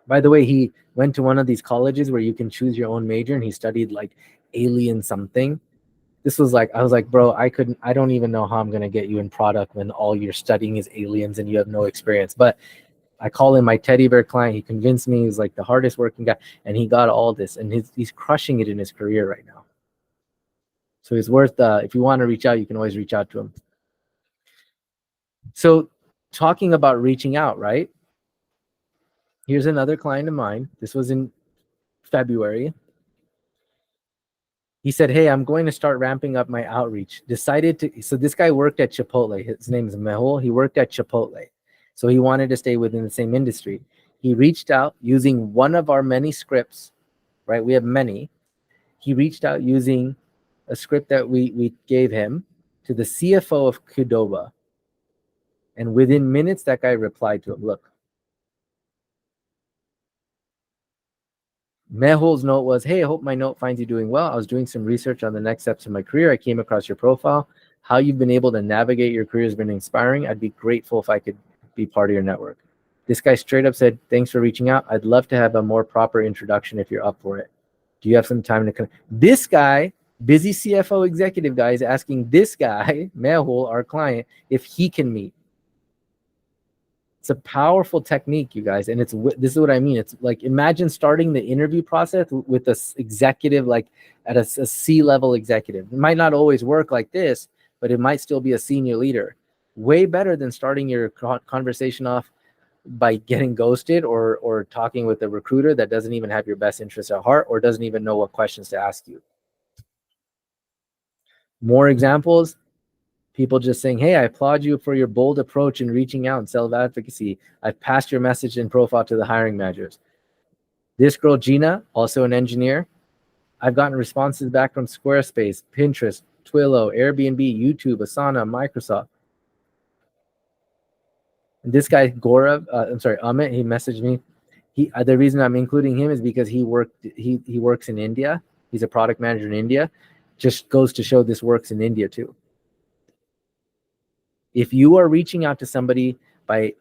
By the way, he went to one of these colleges where you can choose your own major, and he studied like alien something. This was like, I was like, bro, I don't even know how I'm going to get you in product when all you're studying is aliens and you have no experience. But I call him my teddy bear client. He convinced me. He's like the hardest working guy, and he got all this, and he's crushing it in his career right now. So he's worth, if you want to reach out, you can always reach out to him. So talking about reaching out, right? Here's another client of mine. This was in February. He said, hey, I'm going to start ramping up my outreach. So this guy worked at Chipotle. His name is Mehul. He worked at Chipotle. So he wanted to stay within the same industry. He reached out using one of our many scripts, right? We have many. He reached out using a script that we gave him to the CFO of Qdoba. And within minutes, that guy replied to him, look. Mehul's note was, hey, I hope my note finds you doing well. I was doing some research on the next steps in my career. I came across your profile. How you've been able to navigate your career has been inspiring. I'd be grateful if I could be part of your network. This guy straight up said, thanks for reaching out. I'd love to have a more proper introduction if you're up for it. Do you have some time to connect? This guy, busy CFO executive guy, is asking this guy, Mehul, our client, if he can meet. It's a powerful technique, you guys. And this is what I mean. It's like, imagine starting the interview process with a executive, like at a C-level executive. It might not always work like this, but it might still be a senior leader. Way better than starting your conversation off by getting ghosted or talking with a recruiter that doesn't even have your best interests at heart or doesn't even know what questions to ask you. More examples. People just saying, hey, I applaud you for your bold approach in reaching out and self-advocacy. I've passed your message and profile to the hiring managers. This girl, Gina, also an engineer. I've gotten responses back from Squarespace, Pinterest, Twilio, Airbnb, YouTube, Asana, Microsoft. And this guy, Amit, he messaged me. The reason I'm including him is because he works in India. He's a product manager in India. Just goes to show this works in India too. If you are reaching out to somebody by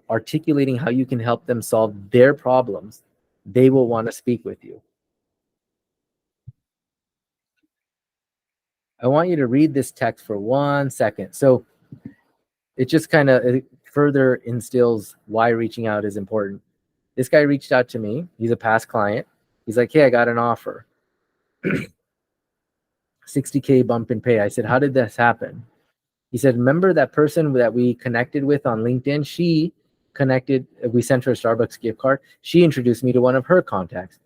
articulating how you can help them solve their problems, they will want to speak with you. I want you to read this text for 1 second. So it just kind of further instills why reaching out is important. This guy reached out to me. He's a past client. He's like, hey, I got an offer. 60K bump in pay. I said, how did this happen? He said, remember that person that we connected with on LinkedIn? We sent her a Starbucks gift card. She introduced me to one of her contacts.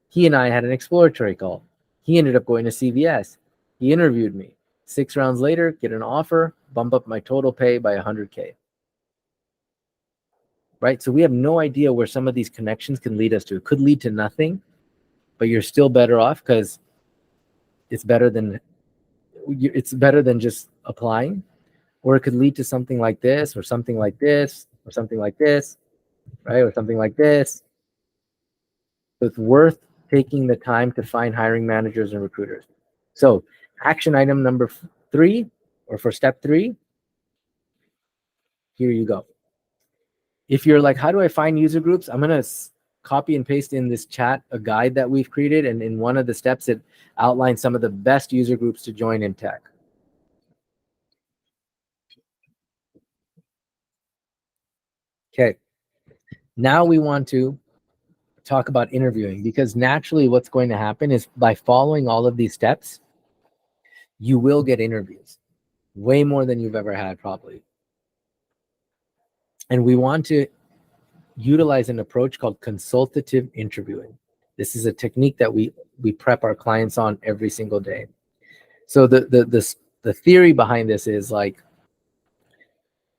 He and I had an exploratory call. He ended up going to CVS. He interviewed me. 6 rounds later, get an offer, bump up my total pay by 100K. Right? So we have no idea where some of these connections can lead us to. It could lead to nothing, but you're still better off because it's better than just applying. Or it could lead to something like this, or something like this, or something like this, right? Or something like this. So it's worth taking the time to find hiring managers and recruiters. So action item number 3, or for step 3, here you go. If you're like, how do I find user groups? I'm going to copy and paste in this chat a guide that we've created, and in one of the steps it outlines some of the best user groups to join in tech. Okay, now we want to talk about interviewing, because naturally what's going to happen is by following all of these steps, you will get interviews, way more than you've ever had probably. And we want to utilize an approach called consultative interviewing. This is a technique that we prep our clients on every single day. So the theory behind this is, like,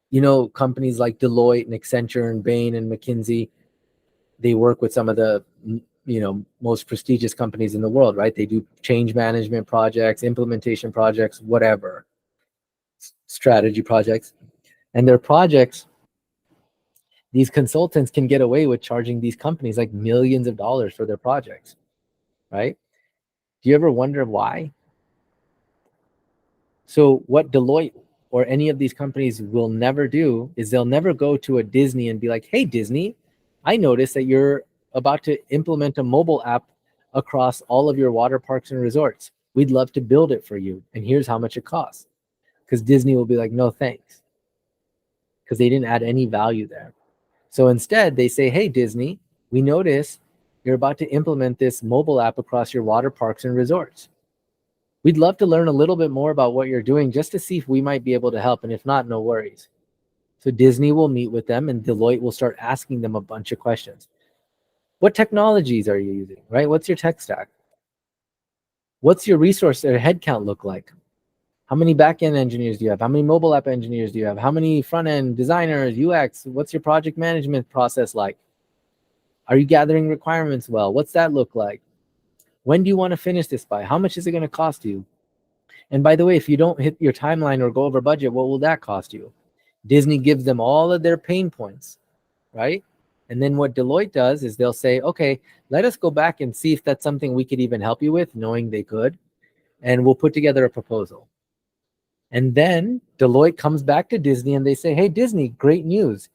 you know, companies like Deloitte and Accenture and Bain and McKinsey, they work with some of the, you know, most prestigious companies in the world, right? They do change management projects, implementation projects, whatever, strategy projects. And their projects, these consultants can get away with charging these companies like millions of dollars for their projects, right? Do you ever wonder why? So what Deloitte or any of these companies will never do is they'll never go to a Disney and be like, hey, Disney, I noticed that you're about to implement a mobile app across all of your water parks and resorts. We'd love to build it for you, and here's how much it costs. Because Disney will be like, no, thanks. Because they didn't add any value there. So instead, they say, hey, Disney, we notice you're about to implement this mobile app across your water parks and resorts. We'd love to learn a little bit more about what you're doing just to see if we might be able to help. And if not, no worries. So Disney will meet with them, and Deloitte will start asking them a bunch of questions. What technologies are you using, right? What's your tech stack? What's your resource or headcount look like? How many back-end engineers do you have? How many mobile app engineers do you have? How many front-end designers, UX? What's your project management process like? Are you gathering requirements well? What's that look like? When do you want to finish this by? How much is it going to cost you? And by the way, if you don't hit your timeline or go over budget, what will that cost you? Disney gives them all of their pain points, right? And then what Deloitte does is they'll say, okay, let us go back and see if that's something we could even help you with, knowing they could. And we'll put together a proposal. And then Deloitte comes back to Disney and they say, hey, Disney, great news.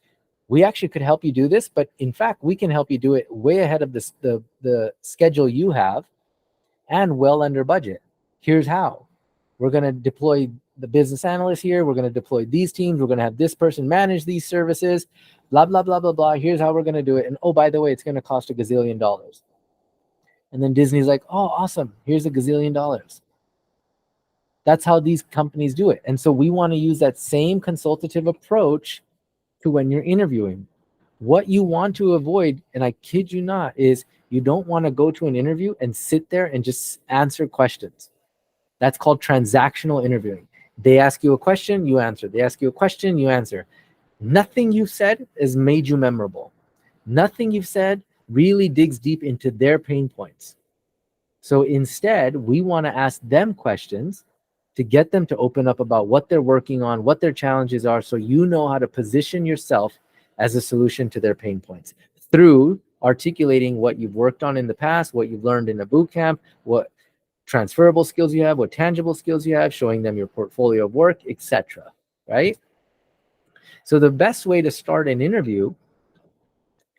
We actually could help you do this, but in fact, we can help you do it way ahead of the schedule you have and well under budget. Here's how. We're going to deploy the business analyst here. We're going to deploy these teams. We're going to have this person manage these services, blah, blah, blah, blah, blah. Here's how we're going to do it. And oh, by the way, it's going to cost $1 gazillion. And then Disney's like, oh, awesome. Here's $1 gazillion. That's how these companies do it. And so we want to use that same consultative approach to when you're interviewing. What you want to avoid, and I kid you not, is you don't want to go to an interview and sit there and just answer questions. That's called transactional interviewing. They ask you a question, you answer. They ask you a question, you answer. Nothing you've said has made you memorable. Nothing you've said really digs deep into their pain points. So instead, we want to ask them questions to get them to open up about what they're working on, what their challenges are, so you know how to position yourself as a solution to their pain points through articulating what you've worked on in the past, what you've learned in a boot camp, what transferable skills you have, what tangible skills you have, showing them your portfolio of work, etc. Right? So the best way to start an interview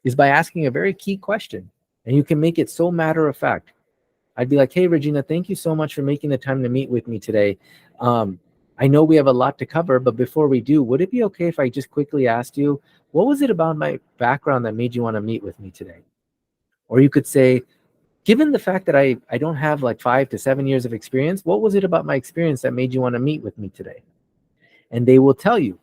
is by asking a very key question, and you can make it so matter of fact. I'd be like, hey, Regina, thank you so much for making the time to meet with me today. I know we have a lot to cover, but before we do, would it be okay if I just quickly asked you, what was it about my background that made you want to meet with me today? Or you could say, given the fact that I don't have like 5 to 7 years of experience, what was it about my experience that made you want to meet with me today? And they will tell you,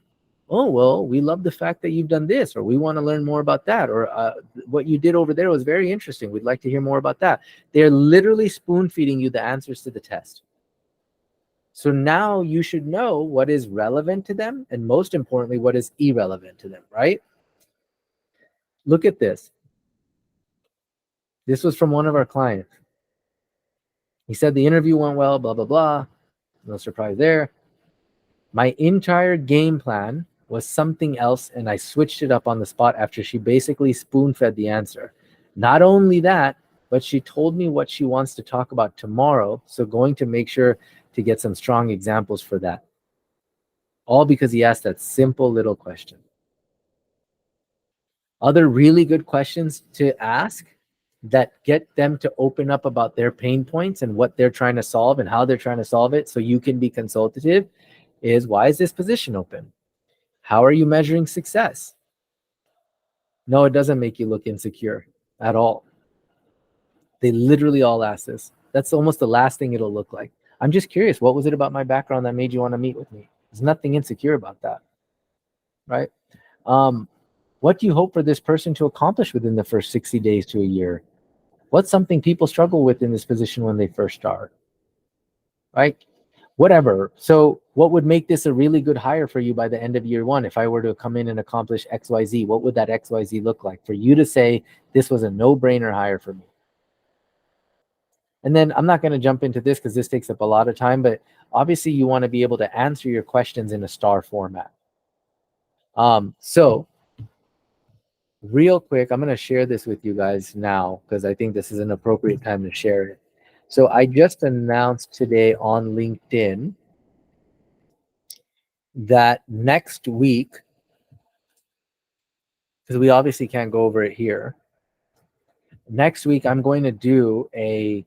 oh, well, we love the fact that you've done this, or we want to learn more about that, or what you did over there was very interesting. We'd like to hear more about that. They're literally spoon feeding you the answers to the test. So now you should know what is relevant to them, and most importantly, what is irrelevant to them, right? Look at this. This was from one of our clients. He said the interview went well, blah, blah, blah. No surprise there. My entire game plan was something else, and I switched it up on the spot after she basically spoon-fed the answer. Not only that, but she told me what she wants to talk about tomorrow, so going to make sure to get some strong examples for that. All because he asked that simple little question. Other really good questions to ask that get them to open up about their pain points and what they're trying to solve and how they're trying to solve it so you can be consultative is, why is this position open? How are you measuring success? No, it doesn't make you look insecure at all. They literally all ask this. That's almost the last thing it'll look like. I'm just curious, what was it about my background that made you want to meet with me? There's nothing insecure about that, right? What do you hope for this person to accomplish within the first 60 days to a year? What's something people struggle with in this position when they first start, right? Whatever. So what would make this a really good hire for you by the end of year one? If I were to come in and accomplish XYZ, what would that XYZ look like for you to say, this was a no-brainer hire for me? And then I'm not going to jump into this because this takes up a lot of time, but obviously you want to be able to answer your questions in a star format. So real quick, I'm going to share this with you guys now because I think this is an appropriate time to share it. So I just announced today on LinkedIn that next week, because we obviously can't go over it here, next week I'm going to do a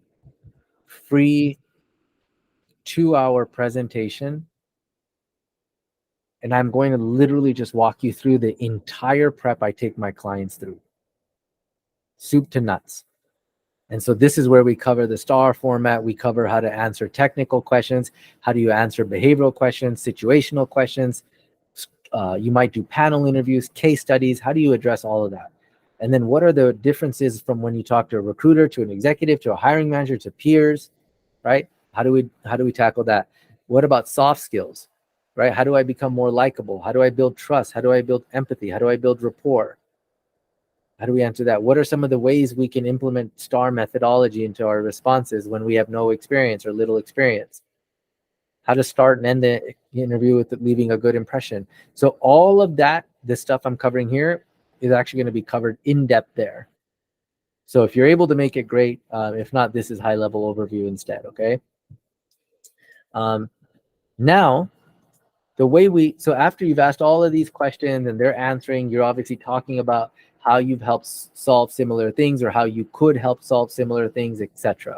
free 2-hour presentation, and I'm going to literally just walk you through the entire prep I take my clients through, soup to nuts. And so this is where we cover the STAR format. We cover how to answer technical questions. How do you answer behavioral questions, situational questions? You might do panel interviews, case studies. How do you address all of that? And then what are the differences from when you talk to a recruiter, to an executive, to a hiring manager, to peers, right? How do we tackle that? What about soft skills, right? How do I become more likable? How do I build trust? How do I build empathy? How do I build rapport? How do we answer that? What are some of the ways we can implement STAR methodology into our responses when we have no experience or little experience? How to start and end the interview with leaving a good impression. So all of that, the stuff I'm covering here, is actually going to be covered in depth there. So if you're able to make it, great. If not, this is high level overview instead, okay? Now, so after you've asked all of these questions and they're answering, you're obviously talking about how you've helped solve similar things or how you could help solve similar things, etc.,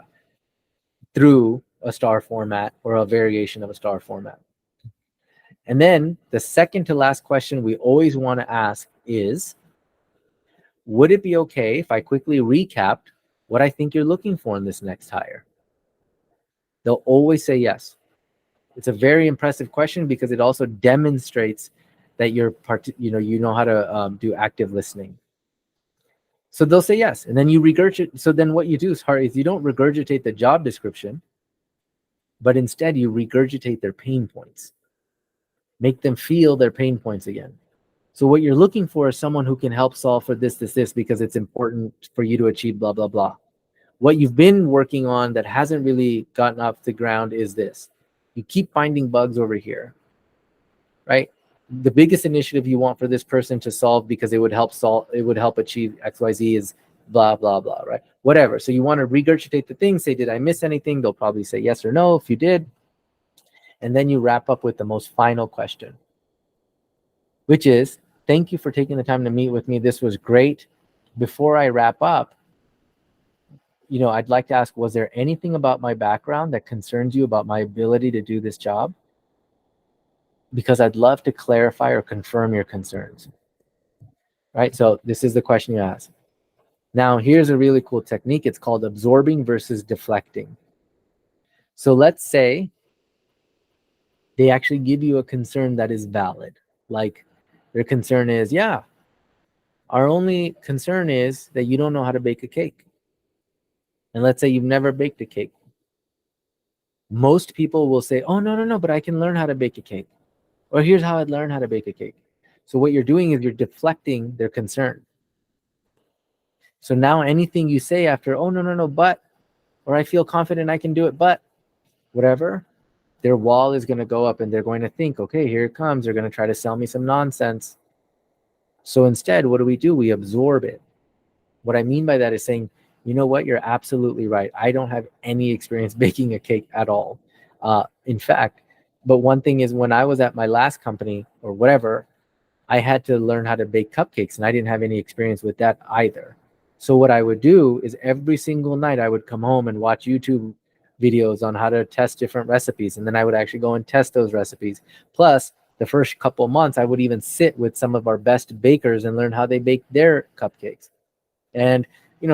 through a STAR format or a variation of a STAR format. And then the second to last question we always want to ask is, would it be okay if I quickly recapped what I think you're looking for in this next hire? They'll always say yes. It's a very impressive question because it also demonstrates that you know how to do active listening. So they'll say yes, and then you regurgitate. So then what you do is you don't regurgitate the job description, but instead you regurgitate their pain points. Make them feel their pain points again. So what you're looking for is someone who can help solve for this, because it's important for you to achieve blah, blah, blah. What you've been working on that hasn't really gotten off the ground is this. You keep finding bugs over here, right? The biggest initiative you want for this person to solve because it would help achieve XYZ is blah, blah, blah, right? Whatever. So you want to regurgitate the thing, say, did I miss anything? They'll probably say yes or no if you did. And then you wrap up with the most final question, which is, thank you for taking the time to meet with me. This was great. Before I wrap up, I'd like to ask, was there anything about my background that concerns you about my ability to do this job? Because I'd love to clarify or confirm your concerns, right? So this is the question you ask. Now, here's a really cool technique. It's called absorbing versus deflecting. So let's say they actually give you a concern that is valid. Like their concern is, yeah, our only concern is that you don't know how to bake a cake. And let's say you've never baked a cake. Most people will say, oh, no, but I can learn how to bake a cake. Or here's how I'd learn how to bake a cake. So what you're doing is you're deflecting their concern. So now anything you say after, oh, no, but, or I feel confident I can do it, but, whatever, their wall is going to go up and they're going to think, okay, here it comes. They're going to try to sell me some nonsense. So instead, what do? We absorb it. What I mean by that is saying, you know what, you're absolutely right. I don't have any experience baking a cake at all. In fact, but one thing is when I was at my last company or whatever, I had to learn how to bake cupcakes, and I didn't have any experience with that either. So what I would do is every single night I would come home and watch YouTube videos on how to test different recipes, and then I would actually go and test those recipes. Plus, the first couple months, I would even sit with some of our best bakers and learn how they bake their cupcakes. And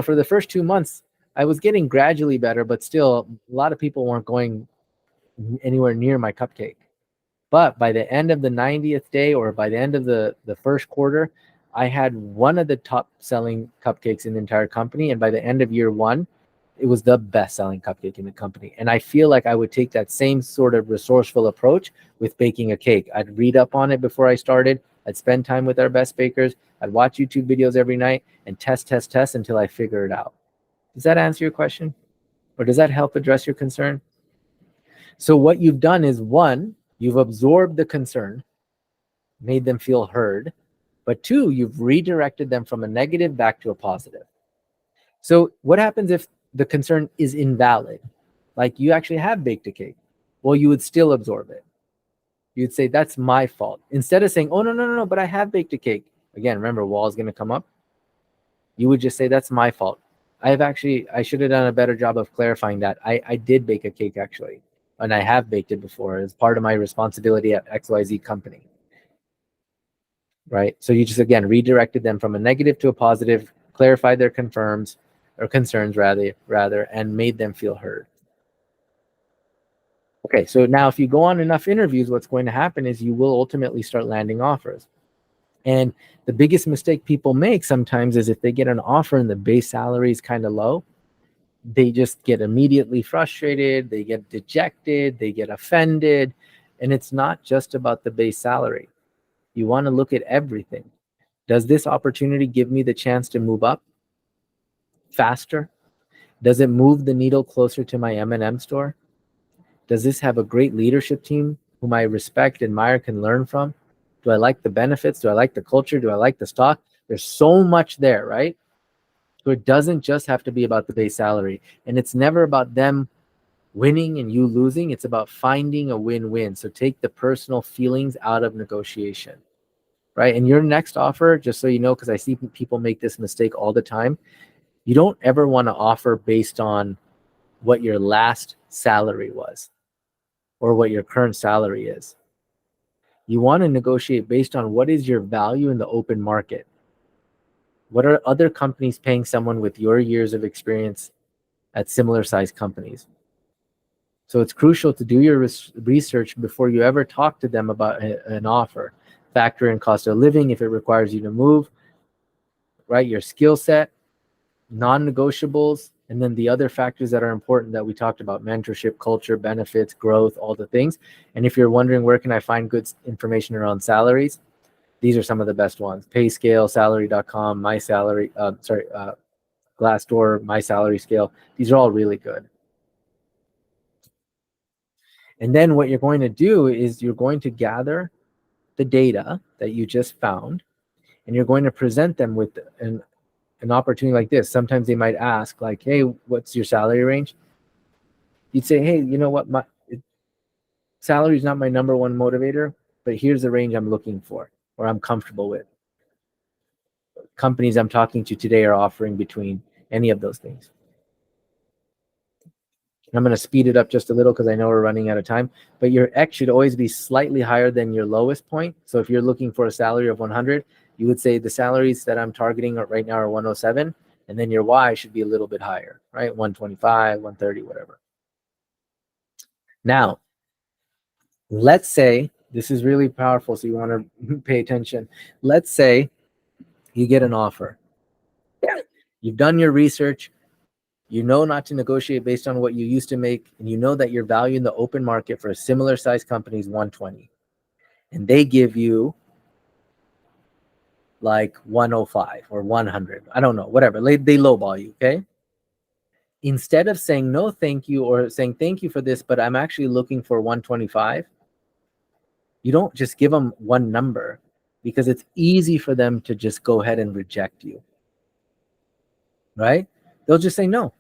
for the first 2 months, I was getting gradually better, but still, a lot of people weren't going anywhere near my cupcake. But by the end of the 90th day, or by the end of the first quarter, I had one of the top selling cupcakes in the entire company. And by the end of year one, it was the best selling cupcake in the company. And I feel like I would take that same sort of resourceful approach with baking a cake. I'd read up on it before I started. I'd spend time with our best bakers. I'd watch YouTube videos every night and test until I figure it out. Does that answer your question? Or does that help address your concern? So what you've done is, one, you've absorbed the concern, made them feel heard, but two, you've redirected them from a negative back to a positive. So what happens if the concern is invalid? Like, you actually have baked a cake. Well, you would still absorb it. You'd say, that's my fault. Instead of saying, oh, no, but I have baked a cake. Again, remember, wall is going to come up. You would just say, that's my fault. I should have done a better job of clarifying that. I did bake a cake, actually, and I have baked it before as part of my responsibility at XYZ company. Right? So you just, again, redirected them from a negative to a positive, clarified their concerns rather, and made them feel heard. Okay, so now if you go on enough interviews, what's going to happen is you will ultimately start landing offers. And the biggest mistake people make sometimes is if they get an offer and the base salary is kind of low, they just get immediately frustrated, they get dejected, they get offended. And it's not just about the base salary. You want to look at everything. Does this opportunity give me the chance to move up faster? Does it move the needle closer to my M&M store? Does this have a great leadership team whom I respect, admire, can learn from? Do I like the benefits? Do I like the culture? Do I like the stock? There's so much there, right? So it doesn't just have to be about the base salary. And it's never about them winning and you losing. It's about finding a win-win. So take the personal feelings out of negotiation, right? And your next offer, just so you know, because I see people make this mistake all the time, you don't ever want to offer based on what your last salary was or what your current salary is. You want to negotiate based on what is your value in the open market. What are other companies paying someone with your years of experience at similar sized companies? So it's crucial to do your research before you ever talk to them about an offer. Factor in cost of living if it requires you to move, right? Your skill set, non-negotiables, and then the other factors that are important that we talked about: mentorship, culture, benefits, growth, all the things. And if you're wondering where can I find good information around salaries, these are some of the best ones: PayScale, salary.com, Glassdoor, My Salary Scale. These are all really good. And then what you're going to do is you're going to gather the data that you just found, and you're going to present them with an opportunity like this. Sometimes they might ask, like, hey, what's your salary range? You'd say, hey, you know what, salary is not my number one motivator, but here's the range I'm looking for or I'm comfortable with. Companies I'm talking to today are offering between any of those things. I'm going to speed it up just a little because I know we're running out of time, but your X should always be slightly higher than your lowest point. So if you're looking for a salary of 100, you would say the salaries that I'm targeting right now are 107, and then your Y should be a little bit higher, right? 125, 130, whatever. Now, let's say, this is really powerful, so you want to pay attention. Let's say you get an offer. You've done your research. You know not to negotiate based on what you used to make, and you know that your value in the open market for a similar size company is 120, and they give you like 105 or 100. I don't know, whatever. They lowball you, okay? Instead of saying no, thank you, or saying thank you for this, but I'm actually looking for 125, you don't just give them one number, because it's easy for them to just go ahead and reject you, right? They'll just say no.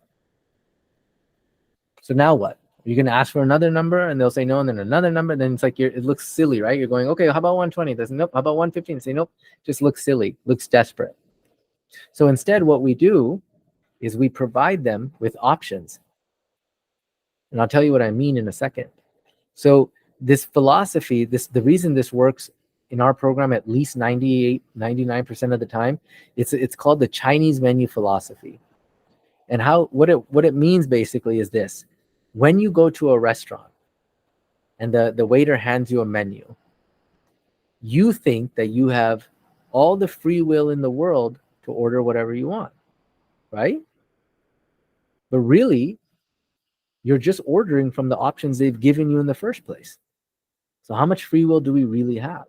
So now what? You're going to ask for another number and they'll say no, and then another number. Then it's like it looks silly, right? You're going, okay, how about 120? Doesn't, nope. How about 115? Say nope. Just looks silly, looks desperate. So instead, what we do is we provide them with options. And I'll tell you what I mean in a second. So this philosophy, the reason this works in our program at least 98, 99% of the time, it's called the Chinese menu philosophy. And what it means basically is this. When you go to a restaurant and the waiter hands you a menu, you think that you have all the free will in the world to order whatever you want, right? But really, you're just ordering from the options they've given you in the first place. So how much free will do we really have?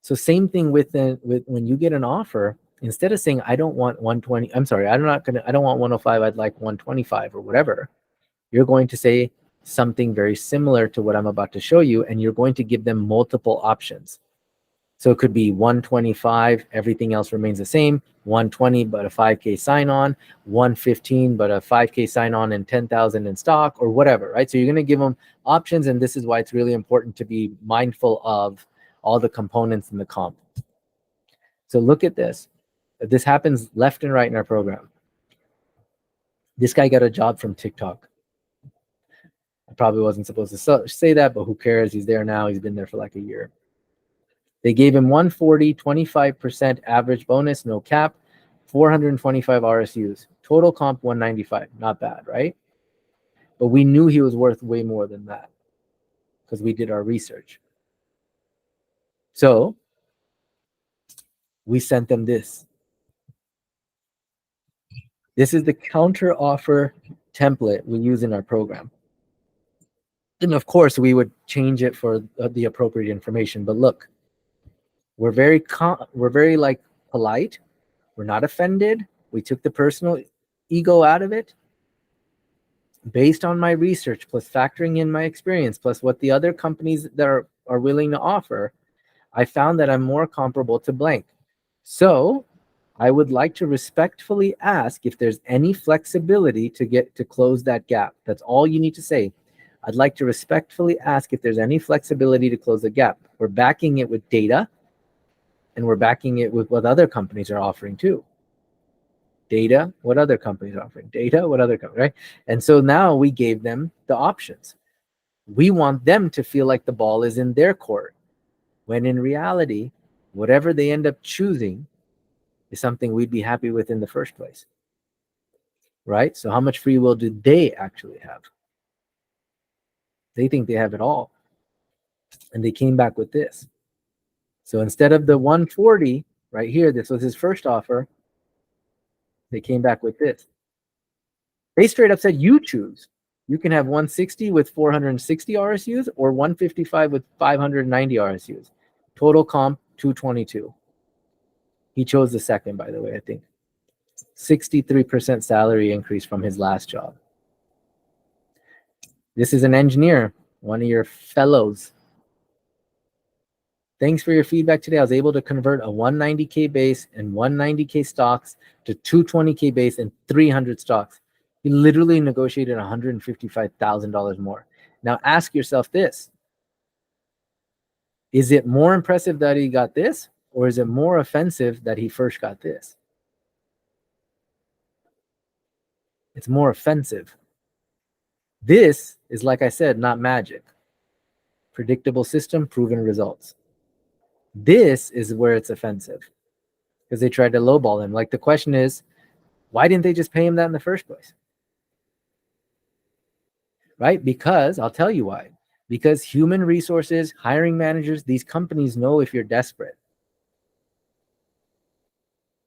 So same thing with when you get an offer, instead of saying, I don't want 120, I'm sorry, I don't want 105, I'd like 125 or whatever, you're going to say something very similar to what I'm about to show you, and you're going to give them multiple options. So it could be 125, everything else remains the same, 120, but a 5K sign-on, 115, but a 5K sign-on and 10,000 in stock, or whatever, right? So you're going to give them options, and this is why it's really important to be mindful of all the components in the comp. So look at this. This happens left and right in our program. This guy got a job from TikTok. I probably wasn't supposed to say that, but who cares? He's there now. He's been there for like a year. They gave him 140, 25% average bonus, no cap, 425 RSUs. Total comp 195. Not bad, right? But we knew he was worth way more than that because we did our research. So we sent them this. This is the counter offer template we use in our program. And of course, we would change it for the appropriate information. But look, we're very like polite. We're not offended. We took the personal ego out of it. Based on my research, plus factoring in my experience, plus what the other companies that are willing to offer, I found that I'm more comparable to blank. So I would like to respectfully ask if there's any flexibility to close that gap. That's all you need to say. I'd like to respectfully ask if there's any flexibility to close the gap. We're backing it with data, and we're backing it with what other companies are offering too. Data, what other companies are offering. Data, what other companies, right? And so now we gave them the options. We want them to feel like the ball is in their court, when in reality, whatever they end up choosing is something we'd be happy with in the first place, right? So how much free will do they actually have? They think they have it all. And they came back with this. So instead of the 140 right here, this was his first offer, they came back with this. They straight up said, you choose. You can have 160 with 460 RSUs or 155 with 590 RSUs. Total comp 222. He chose the second, by the way, I think. 63% salary increase from his last job. This is an engineer, one of your fellows. Thanks for your feedback today. I was able to convert a 190K base and 190K stocks to 220K base and 300 stocks. He literally negotiated $155,000 more. Now ask yourself this. Is it more impressive that he got this, or is it more offensive that he first got this? It's more offensive. This is, like I said, not magic. Predictable system, proven results. This is where it's offensive because they tried to lowball him. Like the question is, why didn't they just pay him that in the first place? Right? Because I'll tell you why. Because human resources, hiring managers, these companies know if you're desperate.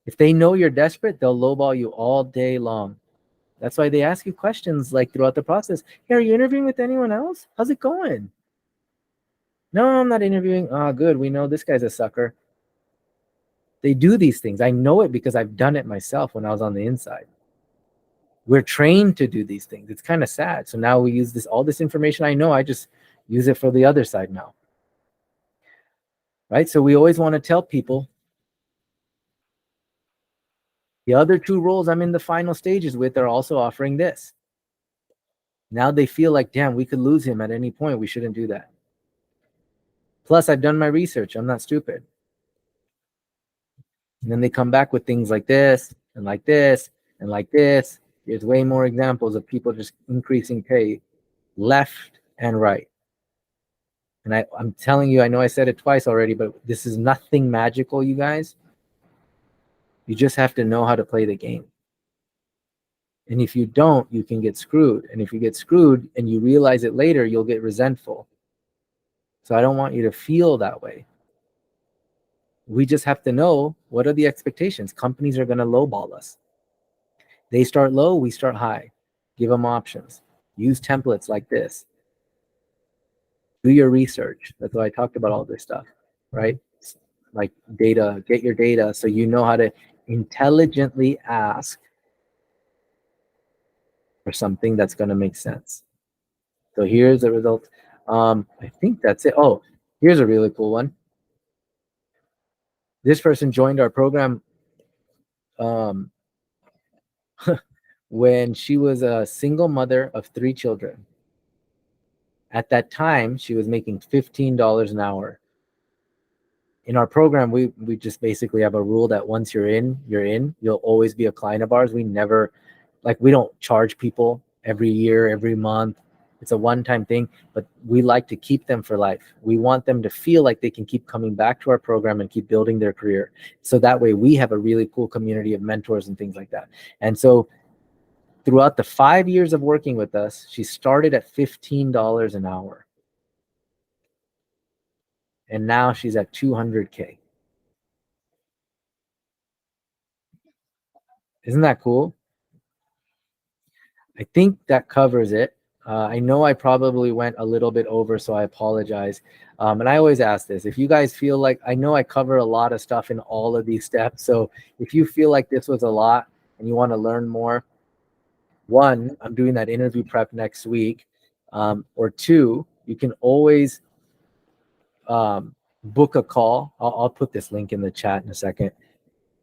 If they know you're desperate, they'll lowball you all day long. That's why they ask you questions like throughout the process. Hey, are you interviewing with anyone else? How's it going? No, I'm not interviewing. Oh, good. We know this guy's a sucker. They do these things. I know it because I've done it myself when I was on the inside. We're trained to do these things. It's kind of sad. So now we use all this information I know, I just use it for the other side now. Right? So we always want to tell people the other two roles I'm in the final stages with are also offering this. Now they feel like, damn, we could lose him at any point. We shouldn't do that. Plus, I've done my research. I'm not stupid. And then they come back with things like this and like this and like this. There's way more examples of people just increasing pay left and right. And I'm telling you, I know I said it twice already, but this is nothing magical, you guys. You just have to know how to play the game. And if you don't, you can get screwed. And if you get screwed and you realize it later, you'll get resentful. So I don't want you to feel that way. We just have to know, what are the expectations? Companies are going to lowball us. They start low, we start high. Give them options. Use templates like this. Do your research. That's why I talked about all this stuff, right? Like data, get your data so you know how to intelligently ask for something that's going to make sense. So here's the result. I think that's it. Oh, here's a really cool one. This person joined our program when she was a single mother of 3 children. At that time, she was making $15 an hour. In our program, we just basically have a rule that once you're in, you're in. You'll always be a client of ours. We never, like, we don't charge people every year, every month. It's a one-time thing, but we like to keep them for life. We want them to feel like they can keep coming back to our program and keep building their career. So that way we have a really cool community of mentors and things like that. And so throughout the 5 years of working with us, she started at $15 an hour. And now she's at 200K. Isn't that cool? I think that covers it. I know I probably went a little bit over, so I apologize. And I always ask this, if you guys feel like, I know I cover a lot of stuff in all of these steps. So if you feel like this was a lot and you want to learn more, one, I'm doing that interview prep next week. Or two, you can always book a call. I'll put this link in the chat in a second.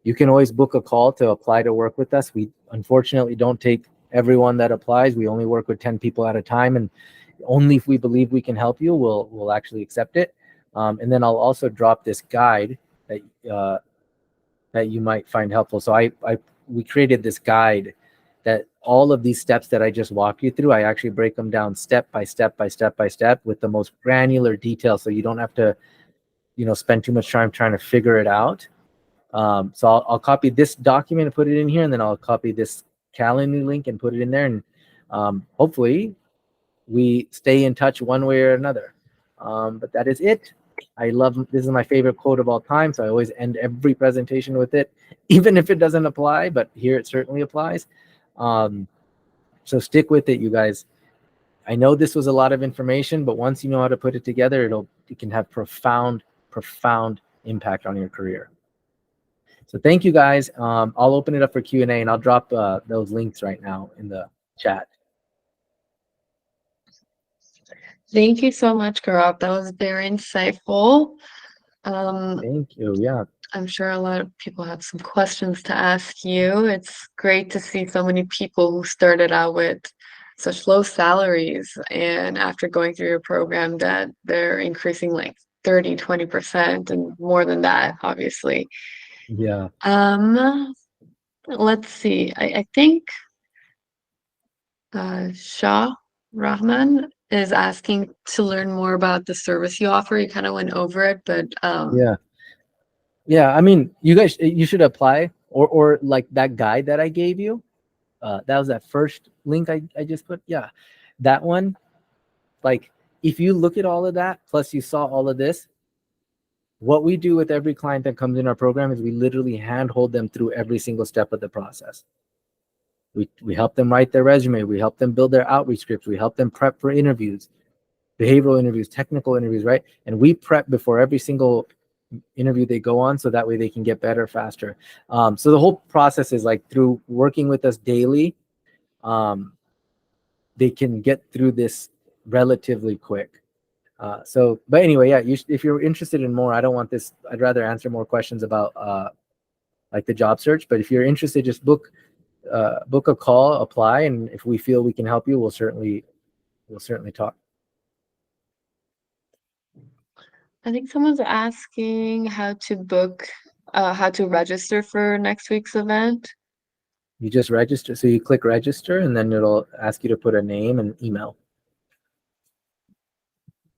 You can always book a call to apply to work with us. We unfortunately don't take everyone that applies. We only work with 10 people at a time, and only if we believe we can help you, we'll actually accept it. And then I'll also drop this guide that you might find helpful. So we created this guide that all of these steps that I just walked you through, I actually break them down step by step by step by step with the most granular detail, so you don't have to, spend too much time trying to figure it out. So I'll copy this document and put it in here, and then I'll copy this Calendly link and put it in there, and hopefully we stay in touch one way or another. But that is it. This is my favorite quote of all time, so I always end every presentation with it, even if it doesn't apply, but here it certainly applies. So stick with it, you guys. I know this was a lot of information, but once you know how to put it together, it can have profound impact on your career. So thank you, guys. I'll open it up for Q&A, and I'll drop those links right now in the chat. Thank you so much, Gaurav. That was very insightful. Thank you. Yeah. I'm sure a lot of people have some questions to ask you. It's great to see so many people who started out with such low salaries, and after going through your program that they're increasing like 30, 20% and more than that, obviously. Yeah. Let's see. I think Shah Rahman is asking to learn more about the service you offer. You kind of went over it, but yeah. I mean, you should apply, or like that guide that I gave you. That was that first link I just put. Yeah, that one. Like, if you look at all of that, plus you saw all of this, what we do with every client that comes in our program is we literally handhold them through every single step of the process. We help them write their resume. We help them build their outreach scripts. We help them prep for interviews, behavioral interviews, technical interviews, right? And we prep before every single interview they go on, so that way they can get better faster. So the whole process is like, through working with us daily, they can get through this relatively quick. But anyway, yeah, if you're interested in more, I'd rather answer more questions about like the job search. But if you're interested, just book a call, apply, and if we feel we can help you, we'll certainly we'll certainly talk. I think someone's asking how to register for next week's event. You just register. So you click register, and then it'll ask you to put a name and email.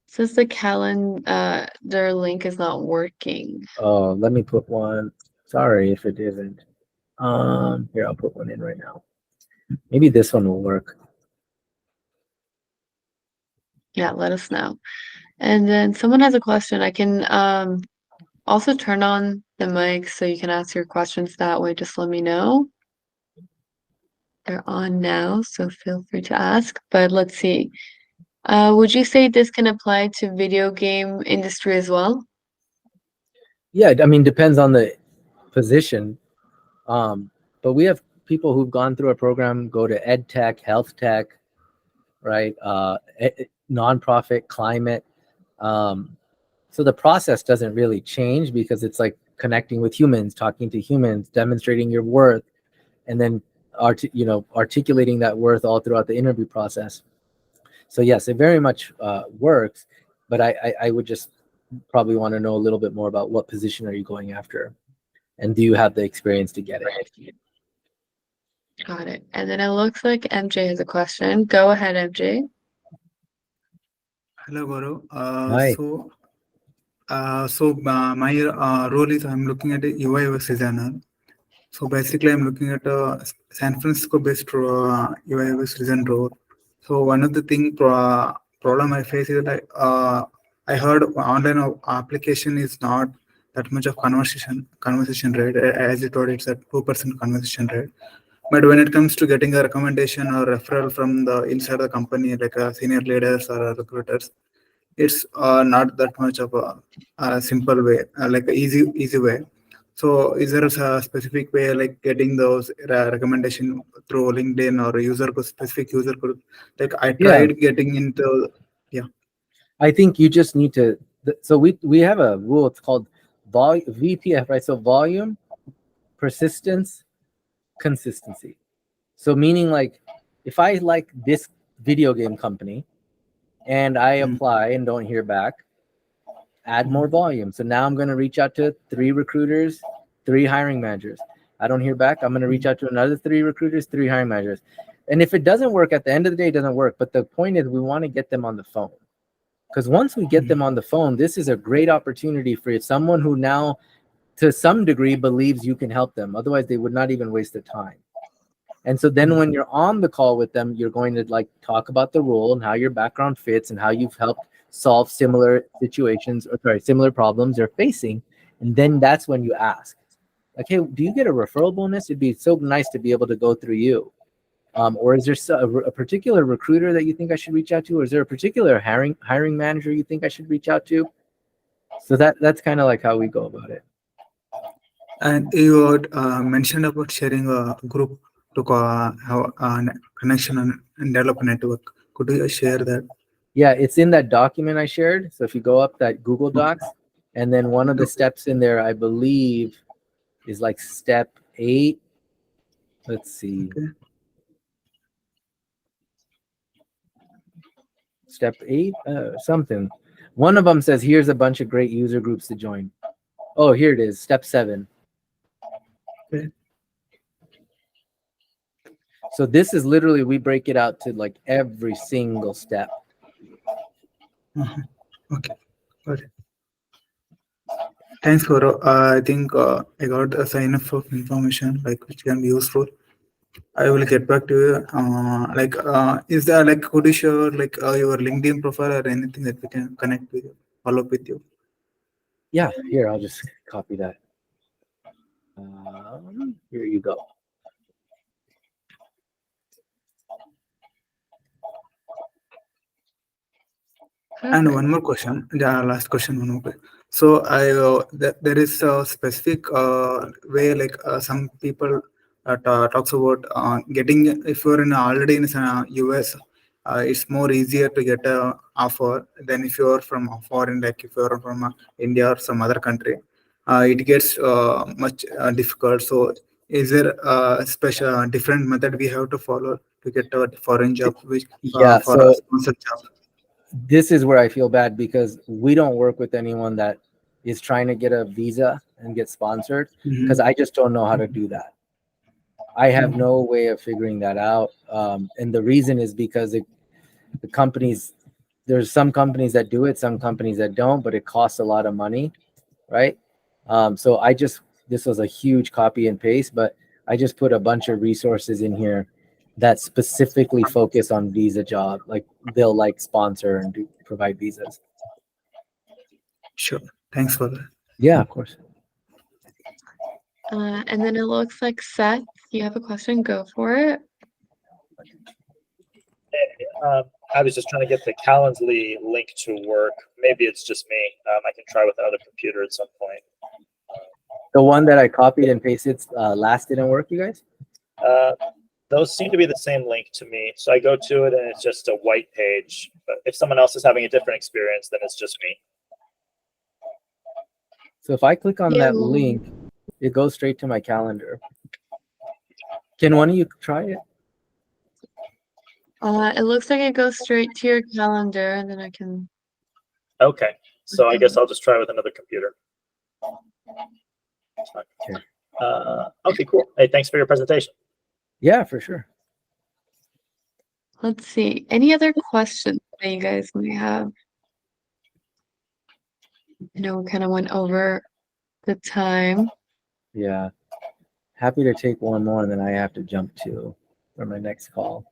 Says the calendar link is not working. Oh, let me put one. Sorry if it isn't. Here, I'll put one in right now. Maybe this one will work. Yeah, let us know. And then someone has a question. I can also turn on the mic so you can ask your questions that way. Just let me know. They're on now, so feel free to ask. But let's see. Would you say this can apply to video game industry as well? Yeah, I mean, depends on the position. But we have people who've gone through a program, go to ed tech, health tech, right? Nonprofit, climate. So the process doesn't really change because it's like connecting with humans, talking to humans, demonstrating your worth, and then articulating that worth all throughout the interview process. So yes, it very much works, but I would just probably want to know a little bit more about what position are you going after, and do you have the experience to get it? Got it. And then it looks like MJ has a question. Go ahead, MJ. Hello, Gaurav. Hi. My role is I'm looking at a UI/UX designer. So basically, I'm looking at a San Francisco-based UI/UX design role. So one of the problem I face is that I heard online application is not that much of conversation rate. As you told, it's at 2% conversation rate. But when it comes to getting a recommendation or referral from the inside the company, like senior leaders or recruiters, it's not that much of a simple way, like a easy way. So is there a specific way like getting those recommendation through LinkedIn or specific user group? Like I tried getting into, yeah. I think you just need to. So we have a rule. It's called VPF, right? So volume, persistence, consistency. So meaning like, if I like this video game company, and I apply and don't hear back, add more volume. So now I'm going to reach out to 3 recruiters, 3 hiring managers. I don't hear back. I'm going to reach out to another 3 recruiters, 3 hiring managers. And if it doesn't work, at the end of the day, it doesn't work. But the point is, we want to get them on the phone. Because once we get them on the phone, this is a great opportunity for someone who now, to some degree, believes you can help them. Otherwise, they would not even waste their time. And so then when you're on the call with them, you're going to like talk about the role and how your background fits and how you've helped solve similar situations, or similar problems they're facing. And then that's when you ask, like, hey, do you get a referral bonus? It'd be so nice to be able to go through you. Or is there a particular recruiter that you think I should reach out to? Or is there a particular hiring manager you think I should reach out to? So that's kind of like how we go about it. And you had mentioned about sharing a group to have a connection and develop a network. Could you share that? Yeah, it's in that document I shared. So if you go up that Google Docs, and then one of the steps in there, I believe, is like step 8. Let's see. Okay. Step 8, something. One of them says, here's a bunch of great user groups to join. Oh, here it is, step 7. Okay. So this is literally, we break it out to like every single step. Okay, got it. Thanks, Gaurav. I think I got enough of information like which can be useful. I will get back to you. Is there like, could you share like your LinkedIn profile or anything that we can connect with you, follow up with you? Yeah, here, I'll just copy that. Here you go. And one more question, the last question, one more question. So there is a specific way like some people talks about getting, if you're already in US, it's more easier to get a offer than if you're from foreign, like if you're from India or some other country. It gets much difficult. So is there a special different method we have to follow to get a foreign job, which Yeah, for a so sponsored job? this is where I feel bad because we don't work with anyone that is trying to get a visa and get sponsored because I just don't know how to do that. I have no way of figuring that out. And the reason is because the companies, there's some companies that do it, some companies that don't, but it costs a lot of money, right? So this was a huge copy and paste, but I just put a bunch of resources in here that specifically focus on visa job. Like they'll like sponsor and provide visas. Sure. Thanks for that. Yeah, of course. And then it looks like Seth, you have a question, go for it. I was just trying to get the Calendly link to work. Maybe it's just me. I can try with another computer at some point. The one that I copied and pasted last didn't work, you guys? Those seem to be the same link to me. So I go to it and it's just a white page. But if someone else is having a different experience, then it's just me. So if I click on Yeah. that link, it goes straight to my calendar. Can one of you try it? It looks like it goes straight to your calendar, and then I can. Okay. So I guess I'll just try with another computer. Okay, cool. Hey, thanks for your presentation. Yeah, for sure. Let's see. Any other questions that you guys may have? I know we kind of went over the time. Yeah. Happy to take one more, and then I have to jump to for my next call.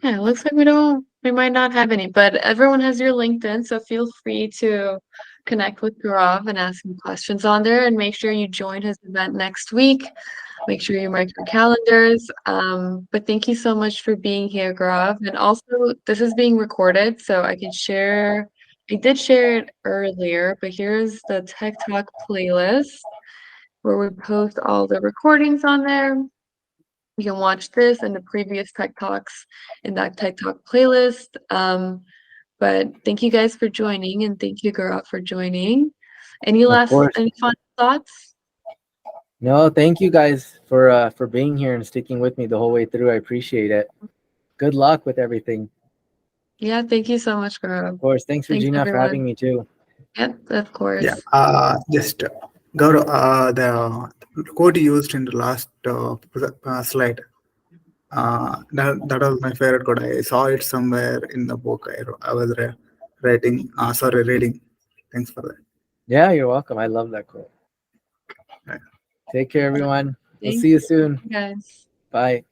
Yeah, it looks like we might not have any, but everyone has your LinkedIn, so feel free to connect with Gaurav and ask him questions on there, and make sure you join his event next week. Make sure you mark your calendars. But thank you so much for being here, Gaurav. And also, this is being recorded, so I can share. I did share it earlier, but here's the Tech Talk playlist where we post all the recordings on there. You can watch this and the previous Tech Talks in that Tech Talk playlist. But thank you guys for joining, and thank you, Gaurav, for joining. Any final thoughts? No, thank you guys for being here and sticking with me the whole way through. I appreciate it. Good luck with everything. Yeah, thank you so much, Gaurav. Of course. Thanks, Regina, for having me too. Yep, of course. Yeah. Just Gaurav, the code you used in the last slide. That was my favorite code. I saw it somewhere in the book I was reading. Thanks for that. Yeah, you're welcome. I love that quote. Right. Take care, everyone. We'll Thank see you soon. you guys. Bye.